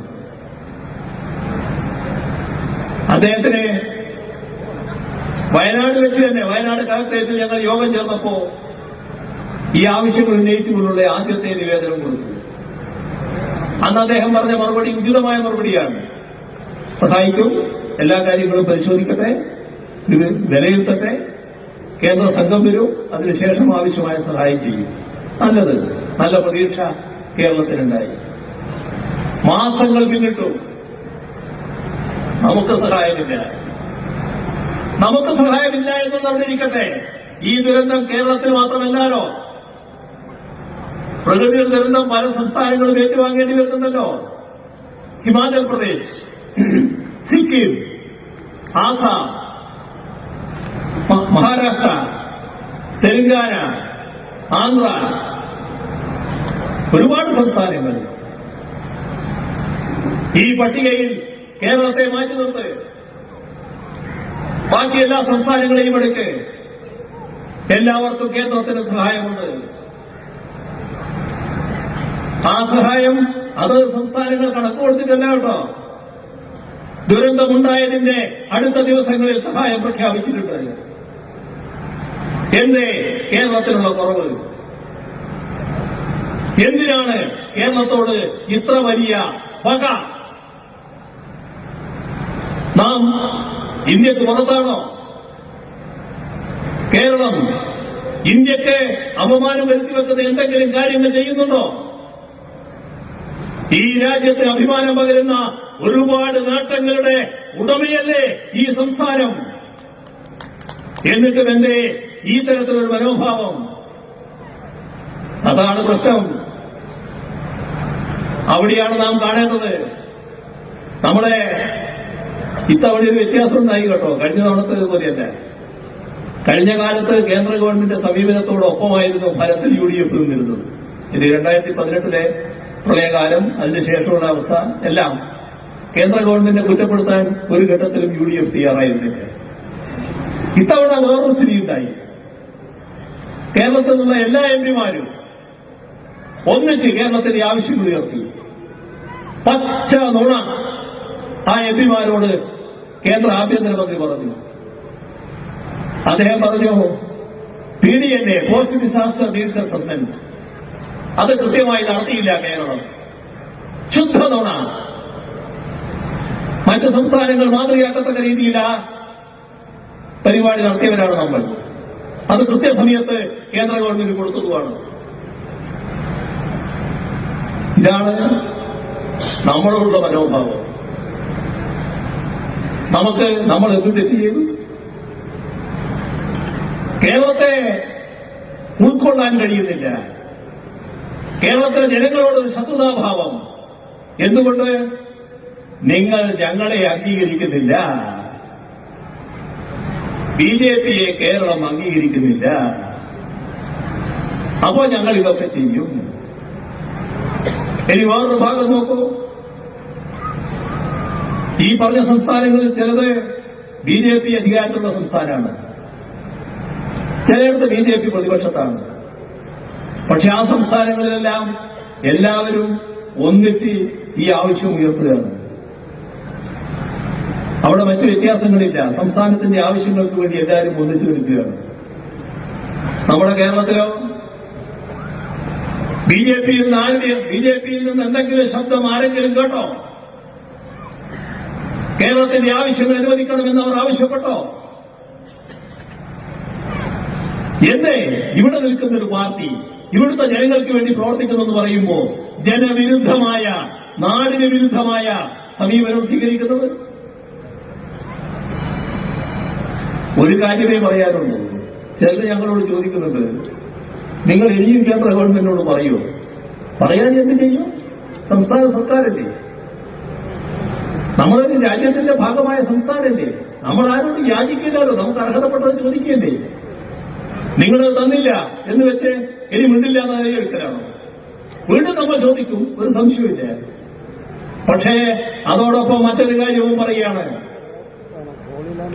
A: അദ്ദേഹത്തിന് വയനാട് വെച്ച് തന്നെ, വയനാട് കളക്ടറേറ്റിൽ ഞങ്ങൾ യോഗം ചേർന്നപ്പോ ഈ ആവശ്യങ്ങൾ ഉന്നയിച്ചുകൊണ്ടുള്ള ആദ്യത്തെ നിവേദനം കൊടുത്തു. അന്ന് അദ്ദേഹം പറഞ്ഞ മറുപടി ഉചിതമായ മറുപടിയാണ്. സഹായിക്കും, എല്ലാ കാര്യങ്ങളും പരിശോധിക്കട്ടെ, ഇത് വിലയിരുത്തട്ടെ, കേന്ദ്ര സംഘം വരും, അതിനുശേഷം ആവശ്യമായ സഹായം ചെയ്യും. നല്ലത്, നല്ല പ്രതീക്ഷ കേരളത്തിനുണ്ടായി. മാസങ്ങൾ പിന്നിട്ടു. നമുക്ക് സഹായമില്ല. നമുക്ക് സഹായമില്ല എന്നത് അവിടെ ഇരിക്കട്ടെ. ഈ ദുരന്തം കേരളത്തിൽ മാത്രമല്ലല്ലോ. പ്രകൃതിയുടെ ദുരന്തം പല സംസ്ഥാനങ്ങളും ഏറ്റുവാങ്ങേണ്ടി വരുന്നുണ്ടല്ലോ. ഹിമാചൽ പ്രദേശ്, സിക്കിം, ആസാം, മഹാരാഷ്ട്ര, തെലങ്കാന, ആന്ധ്ര, ഒരുപാട് സംസ്ഥാനങ്ങൾ. ഈ പട്ടികയിൽ കേരളത്തെ മാറ്റി നിർത്ത്. ബാക്കി എല്ലാ സംസ്ഥാനങ്ങളെയും എടുക്ക്. എല്ലാവർക്കും കേന്ദ്രത്തിന് സഹായമുണ്ട്. ആ സഹായം അത് സംസ്ഥാനങ്ങൾ കണക്ക് കൊടുത്തിട്ടല്ല കേട്ടോ. ദുരന്തമുണ്ടായതിന്റെ അടുത്ത ദിവസങ്ങളിൽ സഹായം പ്രഖ്യാപിച്ചിട്ടുണ്ട്. എന്തേ കേരളത്തിനുള്ള കുറവ്? എന്തിനാണ് കേരളത്തോട് ഇത്ര വലിയ പക? നാം ഇന്ത്യക്ക് പുറത്താണോ? കേരളം ഇന്ത്യക്ക് അപമാനം വരുത്തി വെക്കുന്ന എന്തെങ്കിലും കാര്യങ്ങൾ ചെയ്യുന്നുണ്ടോ? ഈ രാജ്യത്തിന് അഭിമാനം പകരുന്ന ഒരുപാട് നേട്ടങ്ങളുടെ ഉടമയല്ലേ ഈ സംസ്ഥാനം? എന്നിട്ടും എന്തേ ഈ തരത്തിലൊരു മനോഭാവം? അതാണ് പ്രശ്നം. അവിടെയാണ് നാം കാണേണ്ടത്. നമ്മുടെ ഇത്തവണ ഒരു വ്യത്യാസം ഉണ്ടായി കേട്ടോ. കഴിഞ്ഞ തവണത്തെ പോലെയല്ല. കഴിഞ്ഞ കാലത്ത് കേന്ദ്ര ഗവൺമെന്റ് സമീപനത്തോടൊപ്പമായിരുന്നു ഫലത്തിൽ UDF നിന്നിരുന്നത്. ഇത് 2018 പ്രളയകാലം, അതിനുശേഷമുള്ള അവസ്ഥ എല്ലാം കേന്ദ്ര ഗവൺമെന്റിനെ കുറ്റപ്പെടുത്താൻ ഒരു ഘട്ടത്തിലും UDF തയ്യാറായിരുന്നില്ല. ഇത്തവണ വേറൊരു സ്ഥിതിയുണ്ടായി. കേരളത്തിൽ നിന്നുള്ള എല്ലാ എംപിമാരും ഒന്നിച്ച് കേരളത്തിന്റെ ആവശ്യങ്ങൾ ഉയർത്തി. പച്ച നുണ ആ എംപിമാരോട് കേന്ദ്ര ആഭ്യന്തരമന്ത്രി പറഞ്ഞു. അദ്ദേഹം പറഞ്ഞു, PDNA post disaster needs assessment അത് കൃത്യമായി നടത്തിയില്ല കേരളം. ശുദ്ധ നുണ. മറ്റ് സംസ്ഥാനങ്ങൾ മാതൃകയാക്കത്തക്ക രീതിയിൽ ആ പരിപാടി നടത്തിയവരാണ് നമ്മൾ. അത് കൃത്യസമയത്ത് കേന്ദ്ര ഗവൺമെന്റ് കൊടുത്തതുമാണ്. ഇതാണ് നമ്മളോടുള്ള മനോഭാവം. നമ്മൾ എന്ത് തെറ്റ് ചെയ്തു? കേരളത്തെ ഉൾക്കൊള്ളാൻ കഴിയുന്നില്ല. കേരളത്തിലെ ജനങ്ങളോട് ശത്രുതാഭാവം. എന്തുകൊണ്ട്? നിങ്ങൾ ഞങ്ങളെ അംഗീകരിക്കുന്നില്ല. BJPയെ കേരളം അംഗീകരിക്കുന്നില്ല. അപ്പോൾ ഞങ്ങൾ ഇതൊക്കെ ചെയ്യും. ഇനി വേറൊരു ഭാഗം നോക്കൂ. ഈ പറഞ്ഞ സംസ്ഥാനങ്ങളിൽ ചിലത് BJP അധികാരത്തിലുള്ള സംസ്ഥാനമാണ്, ചിലയിടത്ത് BJP പ്രതിപക്ഷത്താണ്. പക്ഷെ ആ സംസ്ഥാനങ്ങളിലെല്ലാം എല്ലാവരും ഒന്നിച്ച് ഈ ആവശ്യം ഉയർത്തുകയാണ്. അവിടെ മറ്റു വ്യത്യാസങ്ങളില്ല. സംസ്ഥാനത്തിന്റെ ആവശ്യങ്ങൾക്ക് വേണ്ടി എല്ലാവരും ഒന്നിച്ചു നിൽക്കുകയാണ്. നമ്മുടെ കേരളത്തിലോ BJPയിൽ നിന്ന് എന്തെങ്കിലും ശബ്ദം ആരെങ്കിലും കേട്ടോ? കേരളത്തിന്റെ ആവശ്യങ്ങൾ അനുവദിക്കണമെന്ന് അവർ ആവശ്യപ്പെട്ടോ? എന്തേ ഇവിടെ നിൽക്കുന്ന ഒരു പാർട്ടി ഇവിടുത്തെ ജനങ്ങൾക്ക് വേണ്ടി പ്രവർത്തിക്കുന്നെന്ന് പറയുമ്പോൾ ജനവിരുദ്ധമായ, നാടിന് വിരുദ്ധമായ സമീപനം സ്വീകരിക്കുന്നത്? ഒരു കാര്യമേ പറയാനുള്ളൂ. ചിലർ ഞങ്ങളോട് ചോദിക്കുന്നുണ്ട്, നിങ്ങൾ ഇനിയും കേന്ദ്ര ഗവൺമെന്റിനോട് പറയുമോ? പറയാൻ എന്ത് ചെയ്യും? സംസ്ഥാന സർക്കാരല്ലേ, നമ്മളൊരു രാജ്യത്തിന്റെ ഭാഗമായ സംസ്ഥാനമല്ലേ, നമ്മൾ ആരോടും യാചിക്കില്ലല്ലോ, നമുക്ക് അർഹതപ്പെട്ടത് ചോദിക്കല്ലേ. നിങ്ങളത് തന്നില്ല എന്ന് വെച്ച് ഇനി മിണ്ടില്ല എന്ന എടുക്കലാണോ? വീണ്ടും നമ്മൾ ചോദിക്കും, ഒരു സംശയമില്ല. പക്ഷേ അതോടൊപ്പം മറ്റൊരു കാര്യവും പറയുകയാണ്.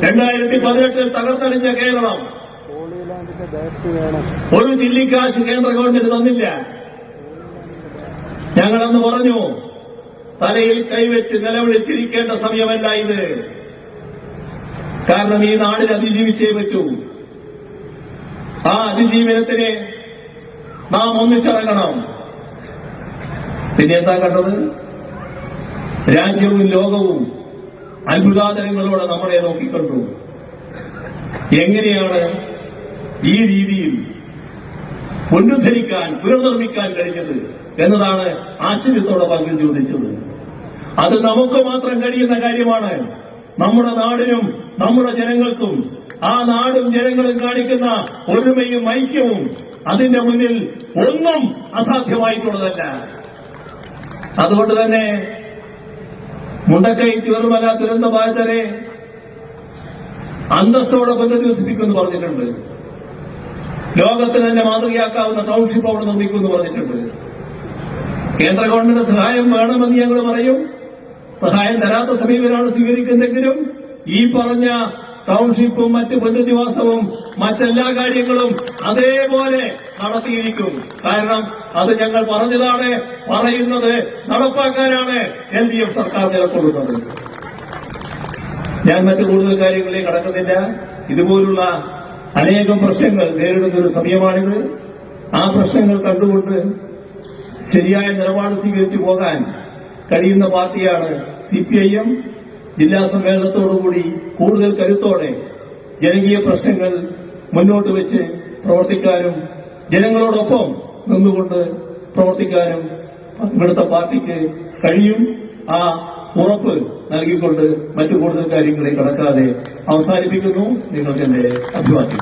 A: 2018 തകർത്തടിഞ്ഞ കേരളം ഒരു ചില്ലിക്കാശ് കേന്ദ്ര ഗവൺമെന്റ് തന്നില്ല. ഞങ്ങളന്ന് പറഞ്ഞു, തലയിൽ കൈവച്ച് നിലവിളിച്ചിരിക്കേണ്ട സമയമല്ല ഇത്. കാരണം ഈ നാടിന് അതിജീവിച്ചേ പറ്റൂ. ആ അതിജീവനത്തിന് നാം ഒന്നിച്ചിറങ്ങണം. പിന്നെ എന്താ കണ്ടത്? രാജ്യവും ലോകവും അത്ഭുതാതരങ്ങളോടെ നമ്മളെ നോക്കിക്കണ്ടു. എങ്ങനെയാണ് ഈ രീതിയിൽ പുനരുദ്ധരിക്കാൻ, പുനർനിർമ്മിക്കാൻ കഴിഞ്ഞത് എന്നതാണ് ആശ്ചര്യത്തോടെ പലരും ചോദിച്ചത്. അത് നമുക്ക് മാത്രം കഴിയുന്ന കാര്യമാണ്. നമ്മുടെ നാടിനും നമ്മുടെ ജനങ്ങൾക്കും, ആ നാടും ജനങ്ങളും കാണിക്കുന്ന ഒരുമയും ഐക്യവും അതിന്റെ മുന്നിൽ ഒന്നും അസാധ്യമായിട്ടുള്ളതല്ല. അതുകൊണ്ട് തന്നെ മുണ്ടക്കൈ ചുവരുമല ദുരന്തബാധിതരെ അന്തസ്സോടെ പുനരധിവസിപ്പിക്കുമെന്ന് പറഞ്ഞിട്ടുണ്ട്. ലോകത്തിന് തന്നെ മാതൃകയാക്കാവുന്ന ടൗൺഷിപ്പ് അവിടെ നിർമ്മിക്കുമെന്ന് പറഞ്ഞിട്ടുണ്ട്. കേന്ദ്ര ഗവൺമെന്റ് സഹായം വേണമെന്ന് ഞങ്ങൾ പറയും. സഹായം തരാത്ത സമീപനമാണ് സ്വീകരിക്കുന്നെങ്കിലും ഈ പറഞ്ഞ ടൗൺഷിപ്പും മറ്റ് പുനരധിവാസവും മറ്റെല്ലാ കാര്യങ്ങളും അതേപോലെ നടത്തിയിരിക്കും. കാരണം അത് ഞങ്ങൾ പറഞ്ഞതാണ്, പറയുന്നത് നടപ്പാക്കാനാണ് LDF സർക്കാർ നിലകൊള്ളുന്നത്. ഞാൻ മറ്റു കൂടുതൽ കാര്യങ്ങളിലേക്ക് കടക്കുന്നില്ല. ഇതുപോലുള്ള അനേകം പ്രശ്നങ്ങൾ നേരിടുന്ന ഒരു സമയമാണിത്. ആ പ്രശ്നങ്ങൾ കണ്ടുകൊണ്ട് ശരിയായ നിലപാട് സ്വീകരിച്ചു പോകാൻ കഴിയുന്ന പാർട്ടിയാണ് CPIM. ജില്ലാ സമ്മേളനത്തോടുകൂടി കൂടുതൽ കരുത്തോടെ ജനകീയ പ്രശ്നങ്ങൾ മുന്നോട്ട് വെച്ച് പ്രവർത്തിക്കാനും ജനങ്ങളോടൊപ്പം നിന്നുകൊണ്ട് പ്രവർത്തിക്കാനും ഇവിടുത്തെ പാർട്ടിക്ക് കഴിയും. ആ ഉറപ്പ് നൽകിക്കൊണ്ട് മറ്റു കൂടുതൽ കാര്യങ്ങളിലേക്ക് കടക്കാതെ അവസാനിപ്പിക്കുന്നു. നിങ്ങൾക്ക് എന്റെ അഭിവാദ്യം.